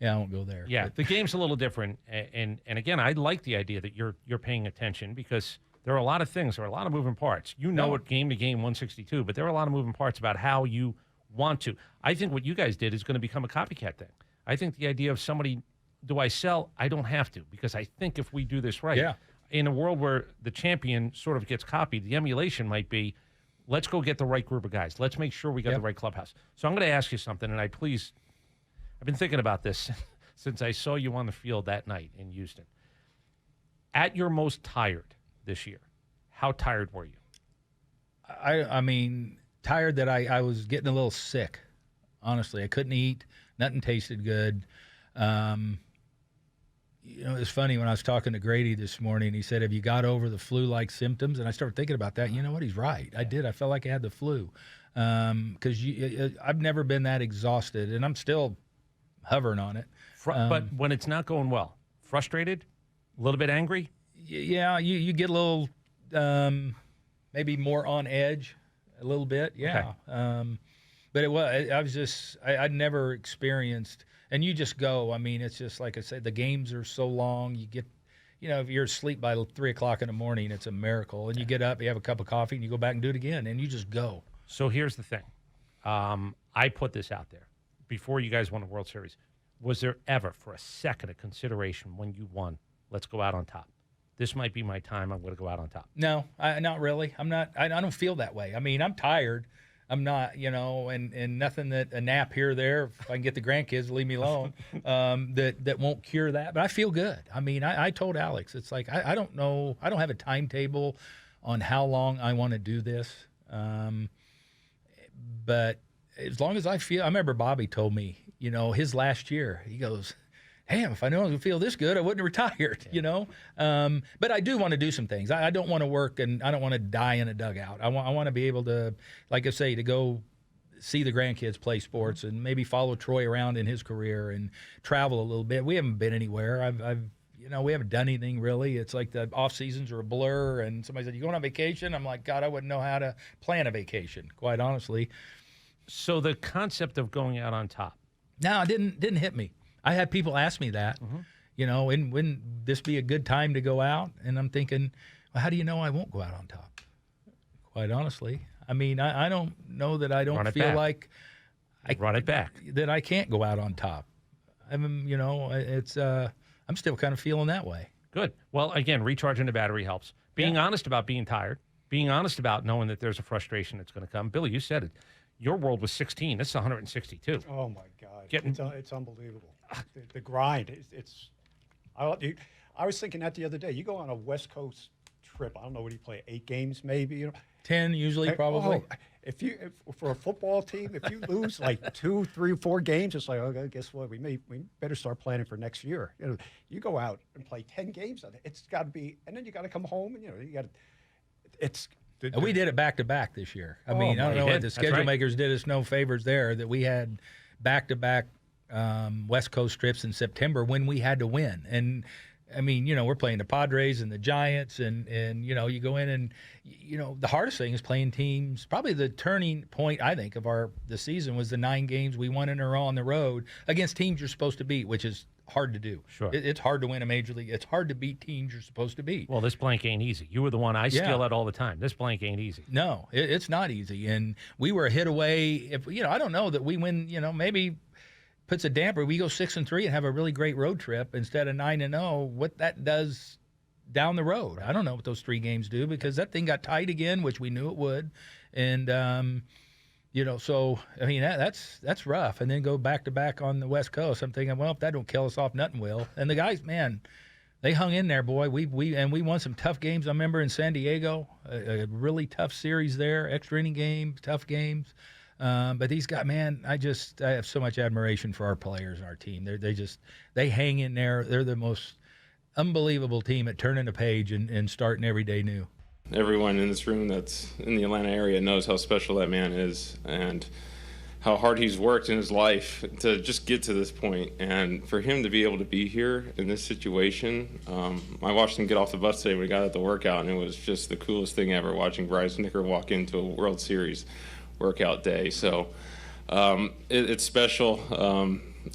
won't go there. Yeah, the game's a little different, and again, I like the idea that you're paying attention, because there are a lot of things, there are a lot of moving parts. You know, it game to game 162, but there are a lot of moving parts about how you want to. I think what you guys did is going to become a copycat thing. I think the idea of somebody, do I sell? I don't have to, because I think if we do this right, in a world where the champion sort of gets copied, the emulation might be, let's go get the right group of guys. Let's make sure we got the right clubhouse. So I'm going to ask you something, and I've been thinking about this since I saw you on the field that night in Houston. At your most tired this year, how tired were you? I mean, tired that I was getting a little sick. Honestly, I couldn't eat. Nothing tasted good. You know, it's funny, when I was talking to Grady this morning, he said, have you got over the flu-like symptoms? And I started thinking about that. You know what? He's right. I did. I felt like I had the flu. Because I've never been that exhausted, and I'm still hovering on it. But when it's not going well, frustrated, a little bit angry? Yeah, you get a little, maybe more on edge a little bit, yeah. Okay. But I'd never experienced, and you just go. I mean, it's just like I said, the games are so long. You get, you know, if you're asleep by 3 o'clock in the morning, it's a miracle. And you get up, you have a cup of coffee, and you go back and do it again, and you just go. So here's the thing. I put this out there before you guys won the World Series. Was there ever, for a second, a consideration when you won, let's go out on top? This might be my time. I'm going to go out on top. No, not really. I'm not. I don't feel that way. I mean, I'm tired. I'm not, and nothing that a nap here or there, if I can get the grandkids to leave me alone, that won't cure that. But I feel good. I mean, I told Alex, it's like, I don't know. I don't have a timetable on how long I want to do this. But as long as I remember Bobby told me, his last year, he goes, damn, if I knew I was going to feel this good, I wouldn't have retired, But I do want to do some things. I don't want to work, and I don't want to die in a dugout. I want to be able to, like I say, to go see the grandkids play sports and maybe follow Troy around in his career and travel a little bit. We haven't been anywhere. We haven't done anything really. It's like the off seasons are a blur, and somebody said, you going on vacation? I'm like, God, I wouldn't know how to plan a vacation, quite honestly. So the concept of going out on top. No, it didn't hit me. I had people ask me that, and wouldn't this be a good time to go out? And I'm thinking, well, how do you know I won't go out on top? Quite honestly. I mean, I don't know that I don't feel like run it back that I can't go out on top. I'm still kind of feeling that way. Good. Well, again, recharging the battery helps. Being honest about being tired, being honest about knowing that there's a frustration that's going to come. Billy, you said it. Your world was 16. This is 162. Oh, my God. It's unbelievable. The grind. I was thinking that the other day. You go on a West Coast trip. I don't know what you play, 8 games maybe. 10 usually, probably. If for a football team, if you lose like 2, 3, 4 games, it's like, okay, guess what? We better start planning for next year. You go out and play 10 games. It's got to be, and then you got to come home and you got to. We did it back to back this year. I mean, I don't know what the schedule makers did us no favors there, that we had back to back West Coast trips in September when we had to win. And I mean, we're playing the Padres and the Giants, and you go in and the hardest thing is playing teams. Probably the turning point, I think, of the season was the 9 games we won in a row on the road against teams you're supposed to beat, which is hard to do. Sure. It's hard to win a major league. It's hard to beat teams you're supposed to beat. Well, this blank ain't easy. You were the one I steal at all the time. This blank ain't easy. No, it's not easy. And we were a hit away. If I don't know that we win, maybe puts a damper. We go 6-3 and have a really great road trip instead of 9-0. What that does down the road, I don't know what those 3 games do, because that thing got tight again, which we knew it would. And so I mean that's rough. And then go back to back on the West Coast. I'm thinking, well, if that don't kill us off, nothing will. And the guys, man, they hung in there, boy. We won some tough games. I remember in San Diego, a really tough series there, extra inning game, tough games. But these guys, man, I have so much admiration for our players and our team. They hang in there. They're the most unbelievable team at turning a page and starting every day new. Everyone in this room that's in the Atlanta area knows how special that man is and how hard he's worked in his life to just get to this point. And for him to be able to be here in this situation, I watched him get off the bus today when he got at the workout, and it was just the coolest thing ever, watching Brian Snitker walk into a World Series workout day. So it's special,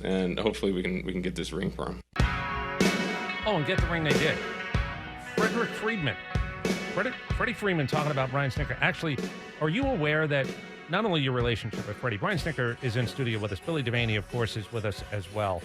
and hopefully we can get this ring for him. Oh, and get the ring they did. Frederick Friedman. Freddie Freeman talking about Brian Snitker. Actually, are you aware that not only your relationship with Freddie, Brian Snitker is in studio with us. Billy Devaney, of course, is with us as well.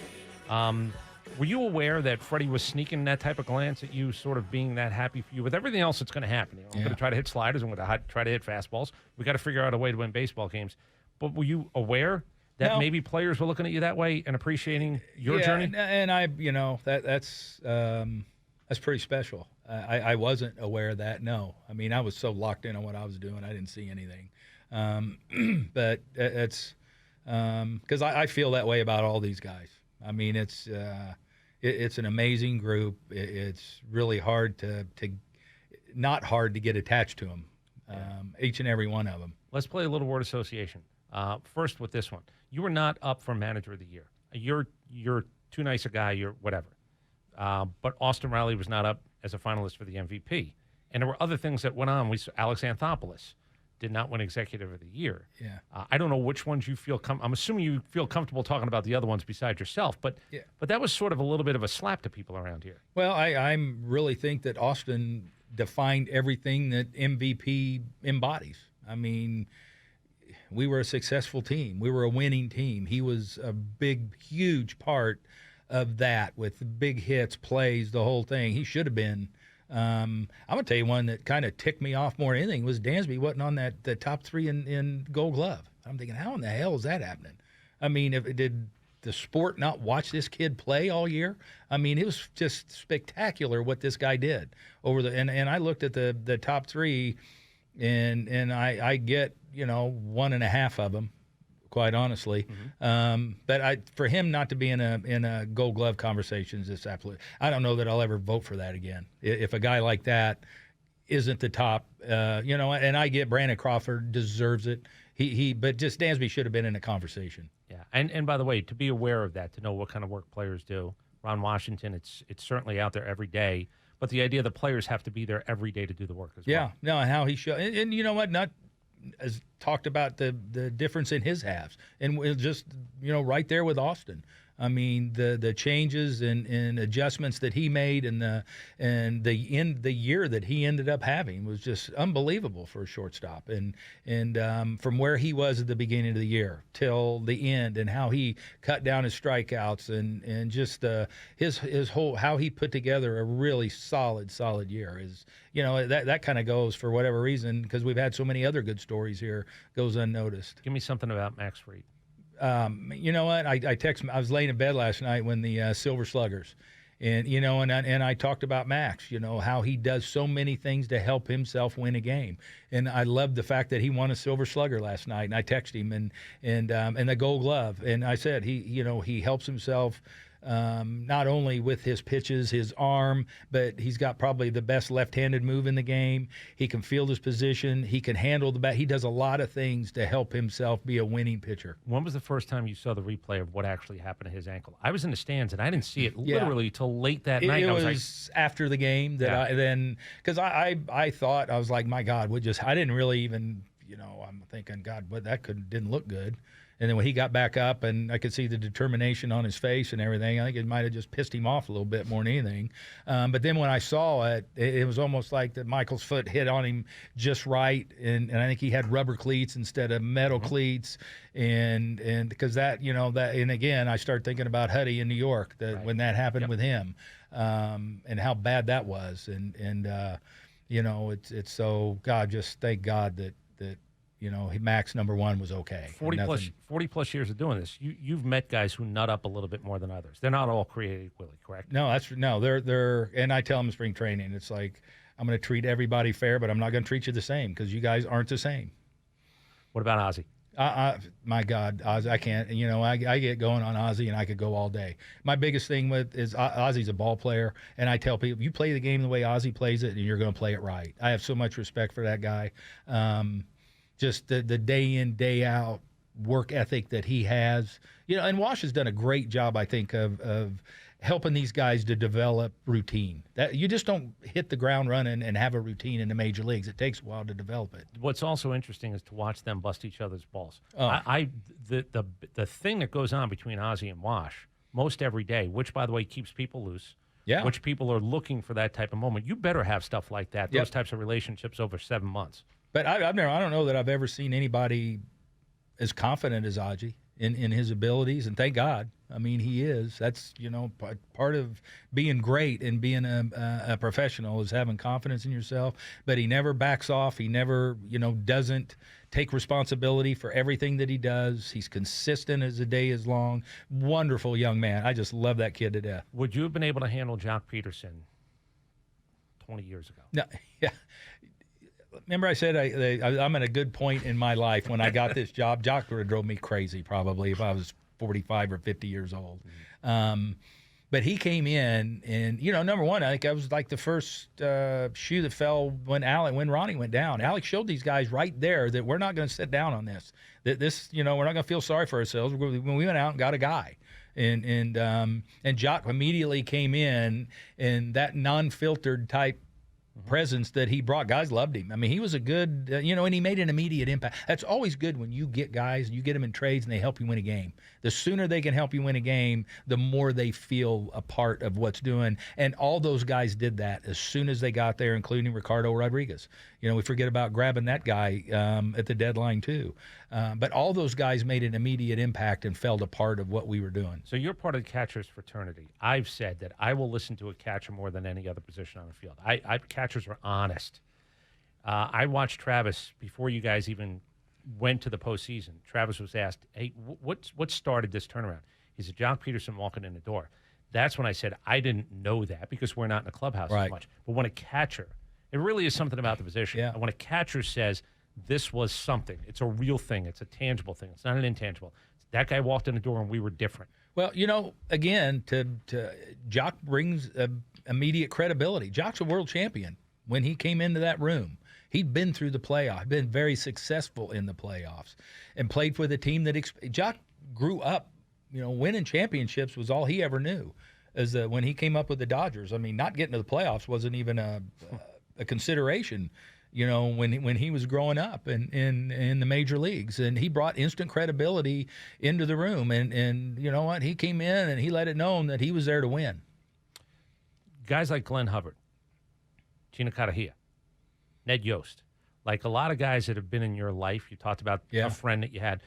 Were you aware that Freddie was sneaking that type of glance at you, sort of being that happy for you with everything else that's going to happen? I'm going to try to hit sliders. I'm going to try to hit fastballs. We got to figure out a way to win baseball games. But were you aware that maybe players were looking at you that way and appreciating your journey? And I, that's pretty special. I wasn't aware of that. No, I mean, I was so locked in on what I was doing, I didn't see anything. But it's because I feel that way about all these guys. I mean, it's an amazing group. It's really hard not hard to get attached to them. Each and every one of them. Let's play a little word association. First with this one, you were not up for Manager of the Year. You're too nice a guy. You're whatever. But Austin Riley was not up as a finalist for the MVP. And there were other things that went on. Alex Anthopoulos did not win Executive of the Year. Yeah. I don't know which ones you feel I'm assuming you feel comfortable talking about the other ones besides yourself, but that was sort of a little bit of a slap to people around here. Well, I really think that Austin defined everything that MVP embodies. I mean, we were a successful team. We were a winning team. He was a big, huge part of that with big hits, plays, the whole thing. He should have been I'm gonna tell you one that kind of ticked me off more than anything was Dansby wasn't on the top 3 in Gold Glove. I'm thinking, how in the hell is that happening? I mean, did the sport not watch this kid play all year? I mean, it was just spectacular what this guy did and I looked at the top 3, and I get 1.5 of them, quite honestly. But for him not to be in a Gold Glove conversations, is absolutely. I don't know that I'll ever vote for that again. If a guy like that isn't the top, and I get Brandon Crawford deserves it. But just Dansby should have been in a conversation. Yeah, and by the way, to be aware of that, to know what kind of work players do. Ron Washington, it's certainly out there every day. But the idea the players have to be there every day to do the work as well. Yeah, no, and how he showed, and you know what, not as talked about the difference in his halves, and we'll just right there with Austin. I mean, the changes and adjustments that he made, and the year that he ended up having was just unbelievable for a shortstop. And from where he was at the beginning of the year till the end, and how he cut down his strikeouts, and just his whole, how he put together a really solid year is, that kind of goes, for whatever reason, because we've had so many other good stories here, goes unnoticed. Give me something about Max Fried. You know what? I texted. I was laying in bed last night when the Silver Sluggers, and I talked about Max. How he does so many things to help himself win a game, and I loved the fact that he won a Silver Slugger last night. And I texted him and the Gold Glove, and I said he helps himself. Not only with his pitches, his arm, but he's got probably the best left-handed move in the game. He can field his position. He can handle the bat. He does a lot of things to help himself be a winning pitcher. When was the first time you saw the replay of what actually happened to his ankle? I was in the stands, and I didn't see it literally till late that night. It was after the game that because I thought, I was like, my God, I didn't really even, I'm thinking, God, but that didn't look good. And then when he got back up, and I could see the determination on his face and everything, I think it might have just pissed him off a little bit more than anything. But then when I saw it, it was almost like that Michael's foot hit on him just right, and I think he had rubber cleats instead of metal cleats, and because that, and again, I started thinking about Huddy in New York when that happened with him, and how bad that was, and it's so, God, just thank God that Max number 1 was okay. 40 plus years of doing this, you've met guys who nut up a little bit more than others. They're not all created equally, correct? No, they're and I tell them in spring training, it's like, I'm going to treat everybody fair, but I'm not going to treat you the same, because you guys aren't the same. What about Ozzie? My God, Ozzie, I can't. I get going on Ozzie, and I could go all day. My biggest thing is Ozzie's a ball player, and I tell people, you play the game the way Ozzie plays it, and you're going to play it right. I have so much respect for that guy. Just the day in, day out work ethic that he has. And Wash has done a great job, I think, of helping these guys to develop routine. That you just don't hit the ground running and have a routine in the major leagues. It takes a while to develop it. What's also interesting is to watch them bust each other's balls. Oh. The thing that goes on between Ozzie and Wash most every day, which, by the way, keeps people loose. Yeah. Which people are looking for that type of moment. You better have stuff like that, those types of relationships over 7 months. But I don't know that I've ever seen anybody as confident as Ozzie in his abilities, and thank God. I mean, he is. That's part of being great and being a professional is having confidence in yourself. But he never backs off. He never doesn't take responsibility for everything that he does. He's consistent as the day is long. Wonderful young man. I just love that kid to death. Would you have been able to handle Jock Peterson 20 years ago? No, yeah. Remember I said I'm at a good point in my life when I got this job. Jock would have drove me crazy probably if I was 45 or 50 years old. But he came in, and number one, I think I was like the first shoe that fell when Ronnie went down. Alex showed these guys right there that we're not going to sit down on this. That this, we're not going to feel sorry for ourselves. When we went out and got a guy. And Jock immediately came in that non-filtered type presence that he brought. Guys loved him. I mean, he was a good, and he made an immediate impact. That's always good when you get guys, you get them in trades and they help you win a game. The sooner they can help you win a game, the more they feel a part of what's doing. And all those guys did that as soon as they got there, including Ricardo Rodriguez. We forget about grabbing that guy at the deadline too. But all those guys made an immediate impact and felt a part of what we were doing. So you're part of the catcher's fraternity. I've said that I will listen to a catcher more than any other position on the field. Catchers are honest. I watched Travis before you guys even went to the postseason. Travis was asked, "Hey, what started this turnaround?" He said, "Jock Peterson walking in the door." That's when I said I didn't know that because we're not in the clubhouse as much. But when a catcher, it really is something about the position. Yeah. When a catcher says this was something, it's a real thing, it's a tangible thing, it's not an intangible. That guy walked in the door and we were different. Well, again, to Jock brings immediate credibility. Jock's a world champion. When he came into that room, he'd been through the playoffs, been very successful in the playoffs, and played for the team that Jock grew up. Winning championships was all he ever knew. When he came up with the Dodgers, I mean, not getting to the playoffs wasn't even a consideration. When he was growing up in the major leagues, and he brought instant credibility into the room, and you know what, he came in and he let it known that he was there to win. Guys like Glenn Hubbard, Gina Carahia, Ned Yost, like a lot of guys that have been in your life. You talked about a friend that you had.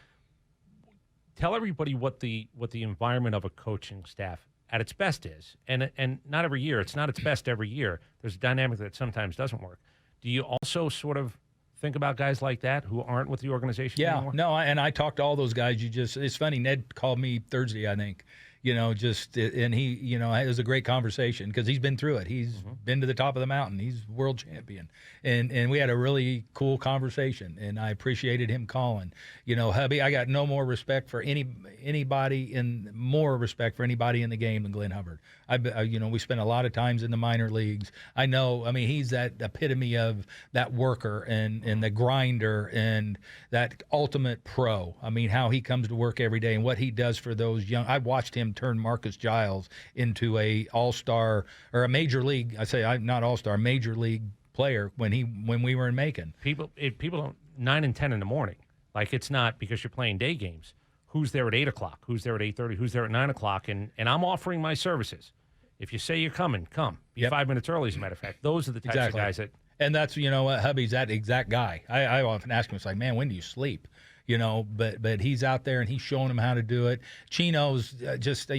Tell everybody what the environment of a coaching staff at its best is, and not every year. It's not its best every year. There's a dynamic that sometimes doesn't work. Do you also sort of think about guys like that who aren't with the organization anymore? Yeah, no, I talked to all those guys. It's funny. Ned called me Thursday, I think. And he, it was a great conversation because he's been through it. He's been to the top of the mountain. He's world champion. And we had a really cool conversation, and I appreciated him calling. Hubby, I got no more respect for anybody in the game than Glenn Hubbard. We spent a lot of times in the minor leagues. I know, he's that epitome of that worker and the grinder and that ultimate pro. How he comes to work every day and what he does for those young. I watched him turn Marcus Giles into a all-star or a major league. Not all-star, major league player when we were in Macon. People don't 9 and 10 in the morning. Like, it's not because you're playing day games. Who's there at 8 o'clock? Who's there at 8:30? Who's there at 9 o'clock? And I'm offering my services. If you say you're coming, come. Be 5 minutes early, as a matter of fact. Those are the types of guys that. And that's what hubby's that exact guy. I often ask him, it's like, man, when do you sleep? But he's out there and he's showing them how to do it. Chino's just, I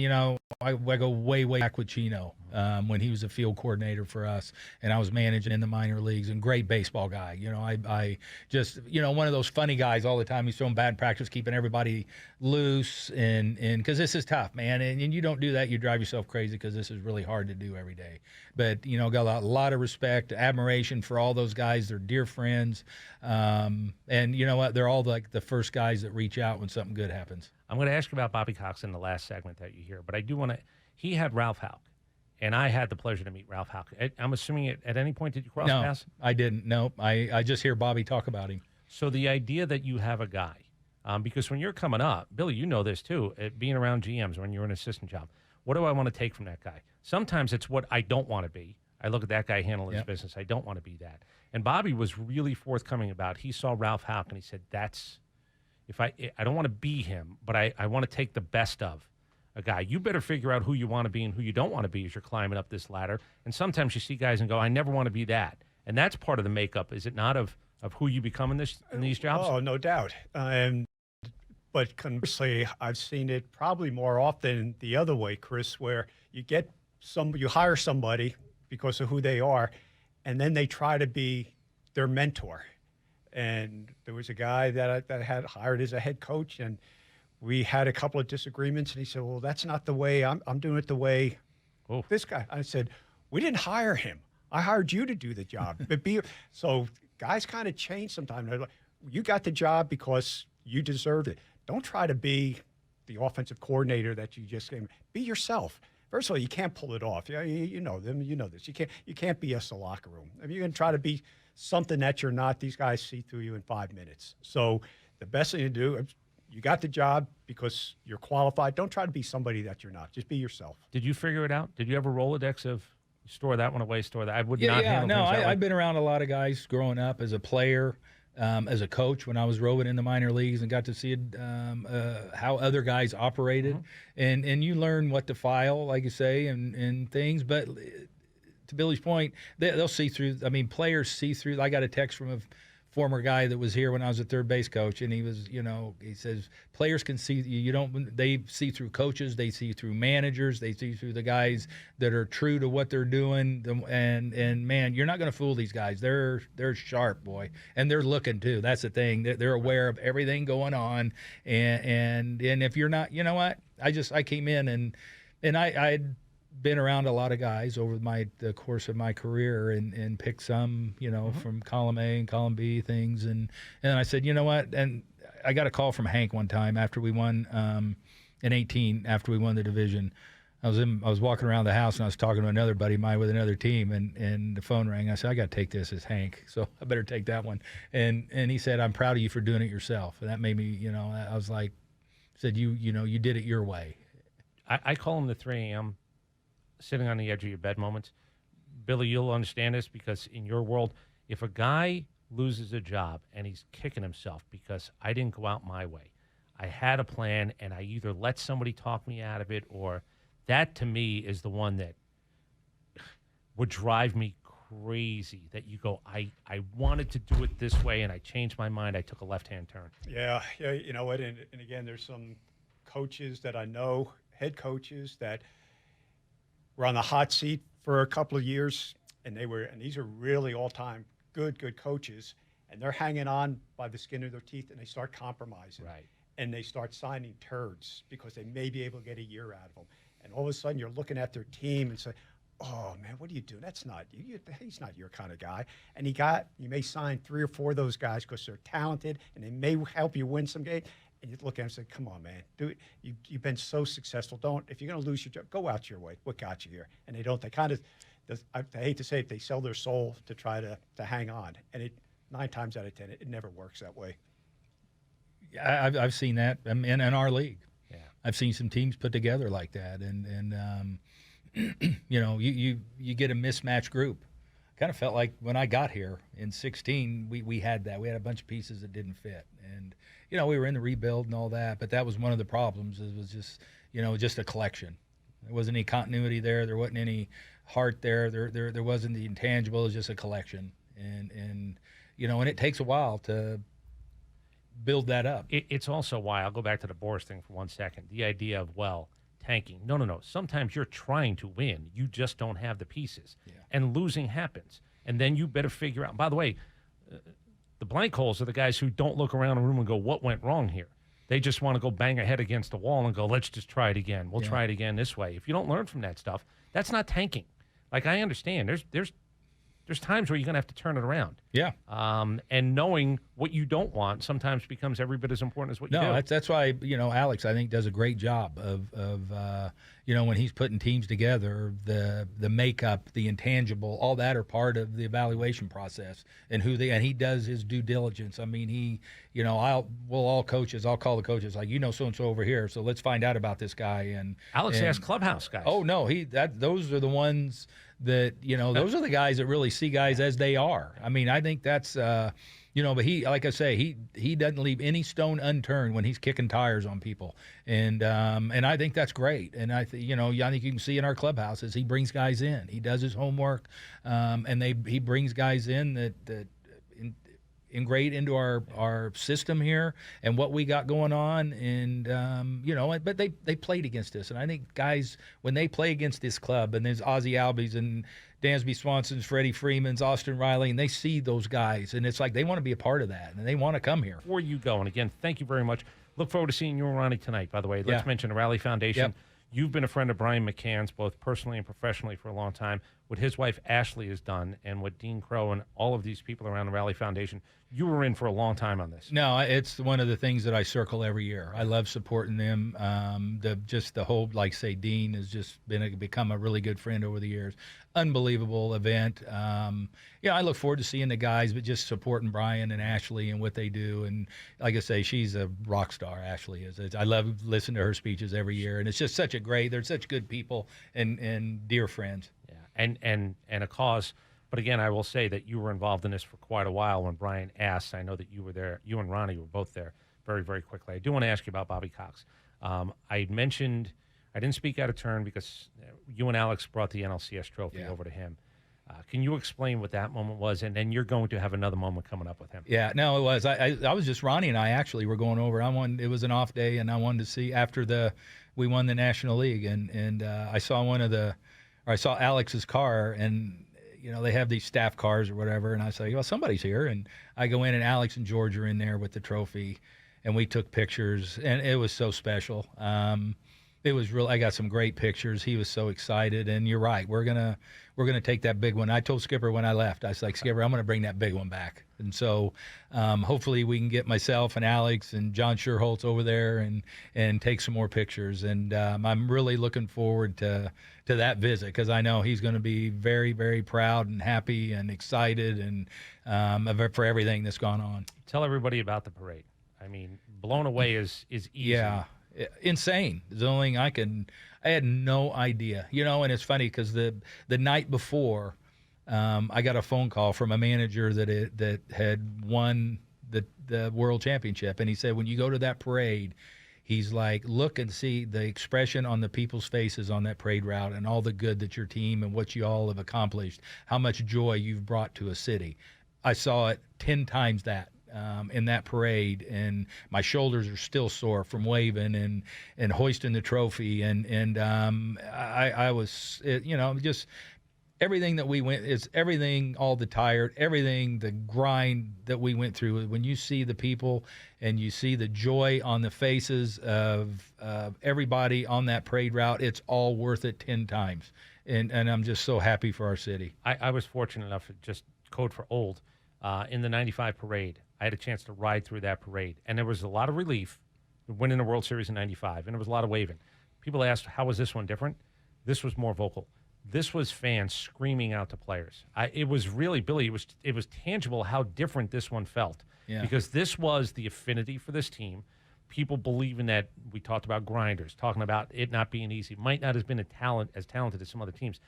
go way back with Chino when he was a field coordinator for us, and I was managing in the minor leagues. And great baseball guy. I just, one of those funny guys all the time. He's throwing bad practice, keeping everybody loose, and because this is tough, man. And you don't do that, you drive yourself crazy because this is really hard to do every day. But got a lot of respect, admiration for all those guys. They're dear friends, and you know what? They're all like the first guys that reach out when something good happens. I'm going to ask you about Bobby Cox in the last segment that you hear, but I do want to. He had Ralph Houck, and I had the pleasure to meet Ralph Houck. I'm assuming at any point did you cross paths? No, I didn't. No, I just hear Bobby talk about him. So the idea that you have a guy, because when you're coming up, Billy, you know this too, being around GMs when you're in an assistant job, what do I want to take from that guy? Sometimes it's what I don't want to be. I look at that guy handling his business. I don't want to be that. And Bobby was really forthcoming about. He saw Ralph Houck and he said, I don't want to be him, but I want to take the best of a guy. You better figure out who you want to be and who you don't want to be as you're climbing up this ladder. And sometimes you see guys and go, I never want to be that. And that's part of the makeup, is it not, of who you become in these jobs? Oh, no doubt. But conversely, I've seen it probably more often the other way, Chris, where you hire somebody because of who they are, and then they try to be their mentor. And there was a guy that I had hired as a head coach, and we had a couple of disagreements, and he said, well, that's not the way, I'm doing it the way this guy. I said, we didn't hire him. I hired you to do the job. So guys kind of change sometimes. They're like, you got the job because you deserved it. Don't try to be the offensive coordinator that you just came. Be yourself. First of all, you can't pull it off. You know them. You know this. You can't BS the locker room. If you're going to try to be something that you're not, these guys see through you in 5 minutes. So the best thing to do, you got the job because you're qualified. Don't try to be somebody that you're not. Just be yourself. Did you figure it out? Did you have a Rolodex of Store that one away. Store that. I would Yeah, not yeah. handle No, things that way. I've been around a lot of guys growing up as a player, as a coach when I was roving in the minor leagues and got to see how other guys operated, and you learn what to file, like you say, and things. But to Billy's point, they'll see through. I mean, players see through. I got a text from a former guy that was here when I was a third base coach, and he says players can see you don't. They see through coaches, they see through managers, they see through the guys that are true to what they're doing. And man, you're not going to fool these guys. They're sharp, boy, and they're looking too. That's the thing. They're aware of everything going on, and if you're not, you know what? I came in and I'd been around a lot of guys over the course of my career and picked some, from column A and column B things. And I said, you know what? And I got a call from Hank one time after we won in 18, after we won the division. I was walking around the house and I was talking to another buddy of mine with another team and the phone rang. I said, I got to take this as Hank. So I better take that one. And he said, I'm proud of you for doing it yourself. And that made me, I was like, said, you did it your way. I call them the 3 a.m. sitting on the edge of your bed moments. Billy, you'll understand this because in your world, if a guy loses a job and he's kicking himself because I didn't go out my way, I had a plan and I either let somebody talk me out of it, or that to me is the one that would drive me crazy, that you go, I wanted to do it this way and I changed my mind. I took a left-hand turn. Yeah, you know what? And again, there's some coaches that I know, head coaches that were on the hot seat for a couple of years, and these are really all-time good coaches, and they're hanging on by the skin of their teeth, and they start compromising. Right. And they start signing turds because they may be able to get a year out of them. And all of a sudden, you're looking at their team and say, "Oh man, what are you doing? That's not you. He's not your kind of guy." And you may sign 3 or 4 of those guys because they're talented and they may help you win some game. And you look at him and say, "Come on, man, do it. You've been so successful. If you're going to lose your job, go out your way. What got you here?" And they don't. They kind of, I hate to say it, they sell their soul to try to hang on. And 9 times out of 10, it never works that way. Yeah, I've seen that in our league. Yeah, I've seen some teams put together like that, and you get a mismatched group. Kind of felt like when I got here in 16, we had that. We had a bunch of pieces that didn't fit, and we were in the rebuild and all that. But that was one of the problems. It was just a collection. There wasn't any continuity there. There wasn't any heart there. There wasn't the intangible. It was just a collection, and it takes a while to build that up. It's also why, I'll go back to the Boris thing for 1 second. The idea of, tanking. No. Sometimes you're trying to win. You just don't have the pieces. Yeah. And losing happens. And then you better figure out. By the way, the blank holes are the guys who don't look around the room and go, what went wrong here? They just want to go bang a head against the wall and go, let's just try it again. We'll try it again this way. If you don't learn from that stuff, that's not tanking. Like, I understand. There's times where you're going to have to turn it around. Yeah. And knowing what you don't want sometimes becomes every bit as important as what you do. No, that's why, Alex, I think, does a great job of when he's putting teams together, the makeup, the intangible, all that are part of the evaluation process, and he does his due diligence. I mean, I'll call the coaches like, so-and-so over here, so let's find out about this guy. And Alex asked clubhouse guys. Oh, no, those are the ones that, those are the guys that really see guys as they are. I mean, I think that's, but he, like I say, he doesn't leave any stone unturned when he's kicking tires on people. And I think that's great. And I think you can see in our clubhouses, he brings guys in, he does his homework. And he brings guys in that ingrate into our system here and what we got going on. And, but they played against us. And I think guys, when they play against this club, and there's Ozzie Albies and Dansby Swanson's, Freddie Freeman's, Austin Riley, and they see those guys, and it's like they want to be a part of that, and they want to come here. Before you go, and again, thank you very much. Look forward to seeing you and Ronnie tonight, by the way. Let's mention the Rally Foundation. Yep. You've been a friend of Brian McCann's, both personally and professionally, for a long time. What his wife Ashley has done, and what Dean Crow and all of these people around the Rally Foundation, you were in for a long time on this. No, it's one of the things that I circle every year. I love supporting them. The whole, like say, Dean has just become a really good friend over the years. Unbelievable event. I look forward to seeing the guys, but just supporting Brian and Ashley and what they do. And like I say, she's a rock star. Ashley is. I love listening to her speeches every year, and it's just they're such good people and dear friends. Yeah. and a cause. But again, I will say that you were involved in this for quite a while. When Brian asked, I know that you were there. You and Ronnie were both there very, very quickly. I do want to ask you about Bobby Cox. I mentioned I didn't speak out of turn because you and Alex brought the NLCS trophy over to him. Can you explain what that moment was? And then you're going to have another moment coming up with him. Yeah, no, it was. I was just Ronnie and I actually were going over. It was an off day, and I wanted to see after we won the National League, and I saw I saw Alex's car, and they have these staff cars or whatever, and I say, well, somebody's here, and I go in, and Alex and George are in there with the trophy, and we took pictures, and it was so special. It was real. I got some great pictures. He was so excited, and you're right. We're gonna take that big one. I told Skipper when I left, I was like, Skipper, I'm gonna bring that big one back. And so, hopefully, we can get myself and Alex and John Scherholtz over there and take some more pictures. And I'm really looking forward to that visit because I know he's going to be very, very proud and happy and excited and for everything that's gone on. Tell everybody about the parade. I mean, blown away is easy. Yeah. Insane. The only thing I had no idea, and it's funny because the night before, I got a phone call from a manager that had won the world championship, and he said, when you go to that parade, he's like, look and see the expression on the people's faces on that parade route and all the good that your team and what you all have accomplished, how much joy you've brought to a city. I saw it 10 times that. In that parade, and my shoulders are still sore from waving and hoisting the trophy, and I was, just everything that we went, it's everything, all the tired, everything, the grind that we went through. When you see the people and you see the joy on the faces of everybody on that parade route, it's all worth it 10 times, and I'm just so happy for our city. I was fortunate enough, just code for old, in the 95 parade. I had a chance to ride through that parade, and there was a lot of relief winning the World Series in 95, and there was a lot of waving. People asked, how was this one different? This was more vocal. This was fans screaming out to players. It was really, Billy, it was tangible how different this one felt, because this was the affinity for this team. People believing that we talked about grinders, talking about it not being easy, might not have been as talented as some other teams.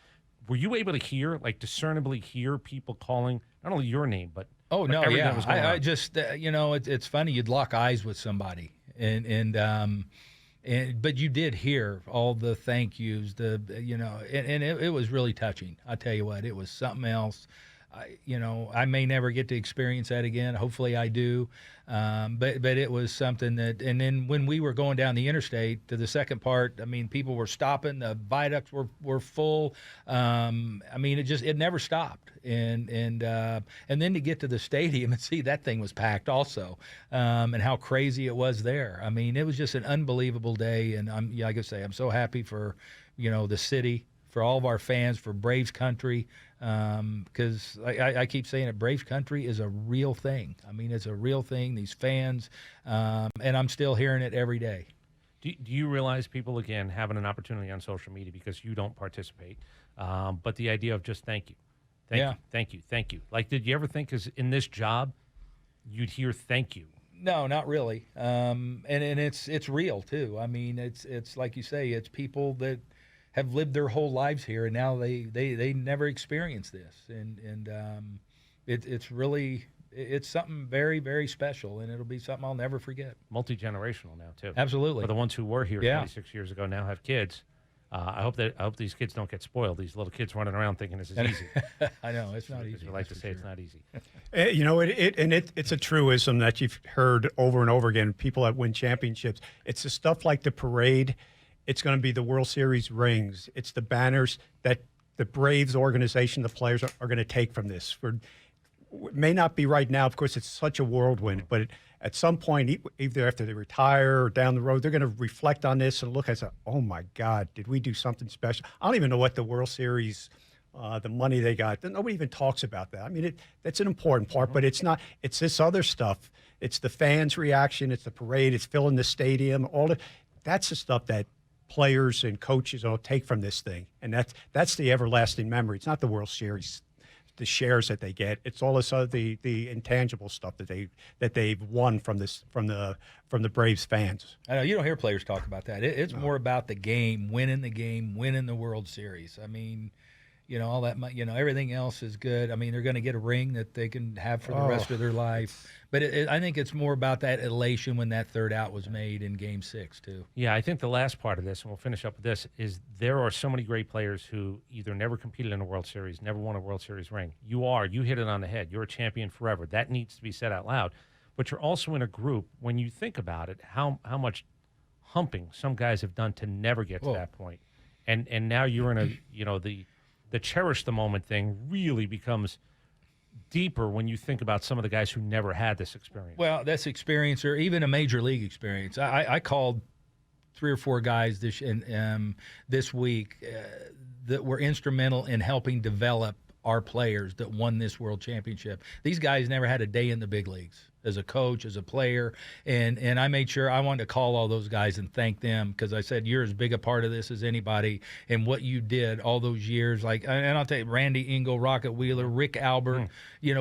Were you able to hear, discernibly hear people calling not only your name, but oh no, everything yeah, that was going on? I just it's funny, you'd lock eyes with somebody, but you did hear all the thank yous, and it was really touching. I tell you what, it was something else. I may never get to experience that again. Hopefully I do. But it was something that, and then when we were going down the interstate to the second part, I mean, people were stopping, the viaducts were full. It never stopped. And then to get to the stadium and see that thing was packed also, and how crazy it was there. I mean, it was just an unbelievable day. And like I say, I'm so happy for, the city, for all of our fans, for Braves country, because I keep saying it, Braves country is a real thing. I mean, it's a real thing, these fans, and I'm still hearing it every day. Do you realize people, again, having an opportunity on social media because you don't participate, but the idea of just thank you. Thank you. Like, did you ever think, because in this job, you'd hear thank you? No, not really. And it's real, too. I mean, it's like you say, it's people that have lived their whole lives here, and now they never experienced this, and it's really, it's something very, very special, and it'll be something I'll never forget. Multi-generational now too. Absolutely. For the ones who were here 26 years ago now have kids. I hope these kids don't get spoiled. These little kids running around thinking this is easy. I know it's not easy. We like to say it's not easy. It's a truism that you've heard over and over again. People that win championships, it's the stuff like the parade. It's going to be the World Series rings. It's the banners that the Braves organization, the players are going to take from this. It may not be right now, of course, it's such a whirlwind, but at some point, either after they retire or down the road, they're going to reflect on this and look and say, oh my God, did we do something special? I don't even know what the World Series, the money they got, nobody even talks about that. I mean, that's an important part, but it's not, it's this other stuff. It's the fans' reaction, it's the parade, it's filling the stadium, that's the stuff that players and coaches will take from this thing, and that's the everlasting memory. It's not the World Series, the shares that they get. It's all this other the intangible stuff that they've won from the Braves fans. I know you don't hear players talk about that. It's more about the game, winning the World Series. I mean, all that, everything else is good. I mean, they're going to get a ring that they can have for the rest of their life. But I think it's more about that elation when that third out was made in Game 6, too. Yeah, I think the last part of this, and we'll finish up with this, is there are so many great players who either never competed in a World Series, never won a World Series ring. You hit it on the head. You're a champion forever. That needs to be said out loud. But you're also in a group, when you think about it, how much humping some guys have done to never get to that point. And now you're in a, the cherish the moment thing really becomes deeper when you think about some of the guys who never had this experience. Well, that's experience, or even a major league experience. I called 3 or 4 guys this week that were instrumental in helping develop our players that won this world championship. These guys never had a day in the big leagues as a coach, as a player, and I made sure I wanted to call all those guys and thank them, because I said, you're as big a part of this as anybody, and what you did all those years, and I'll tell you, Randy Engel, Rocket Wheeler, Rick Albert,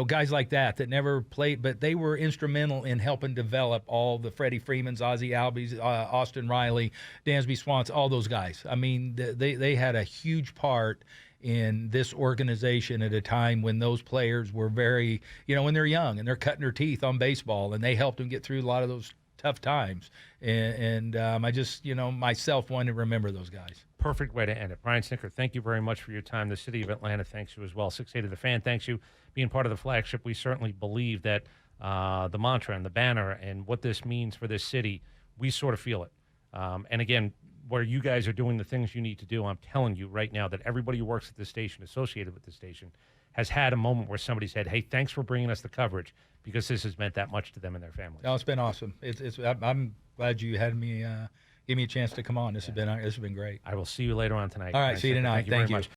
guys like that never played, but they were instrumental in helping develop all the Freddie Freemans, Ozzie Albies, Austin Riley, Dansby Swans, all those guys. I mean, they had a huge part in this organization at a time when those players were very, when they're young and they're cutting their teeth on baseball, and they helped them get through a lot of those tough times. And I just, myself wanted to remember those guys. Perfect way to end it. Brian Snitker, thank you very much for your time. The city of Atlanta thanks you as well. 680 to the Fan thanks you. Being part of the flagship, we certainly believe that the mantra and the banner and what this means for this city, we sort of feel it. And again, where you guys are doing the things you need to do, I'm telling you right now that everybody who works at this station, associated with this station, has had a moment where somebody said, hey, thanks for bringing us the coverage, because this has meant that much to them and their families. Oh, it's been awesome. I'm glad you had me, give me a chance to come on. This has been great. I will see you later on tonight. All right, see you tonight. Thank you very much.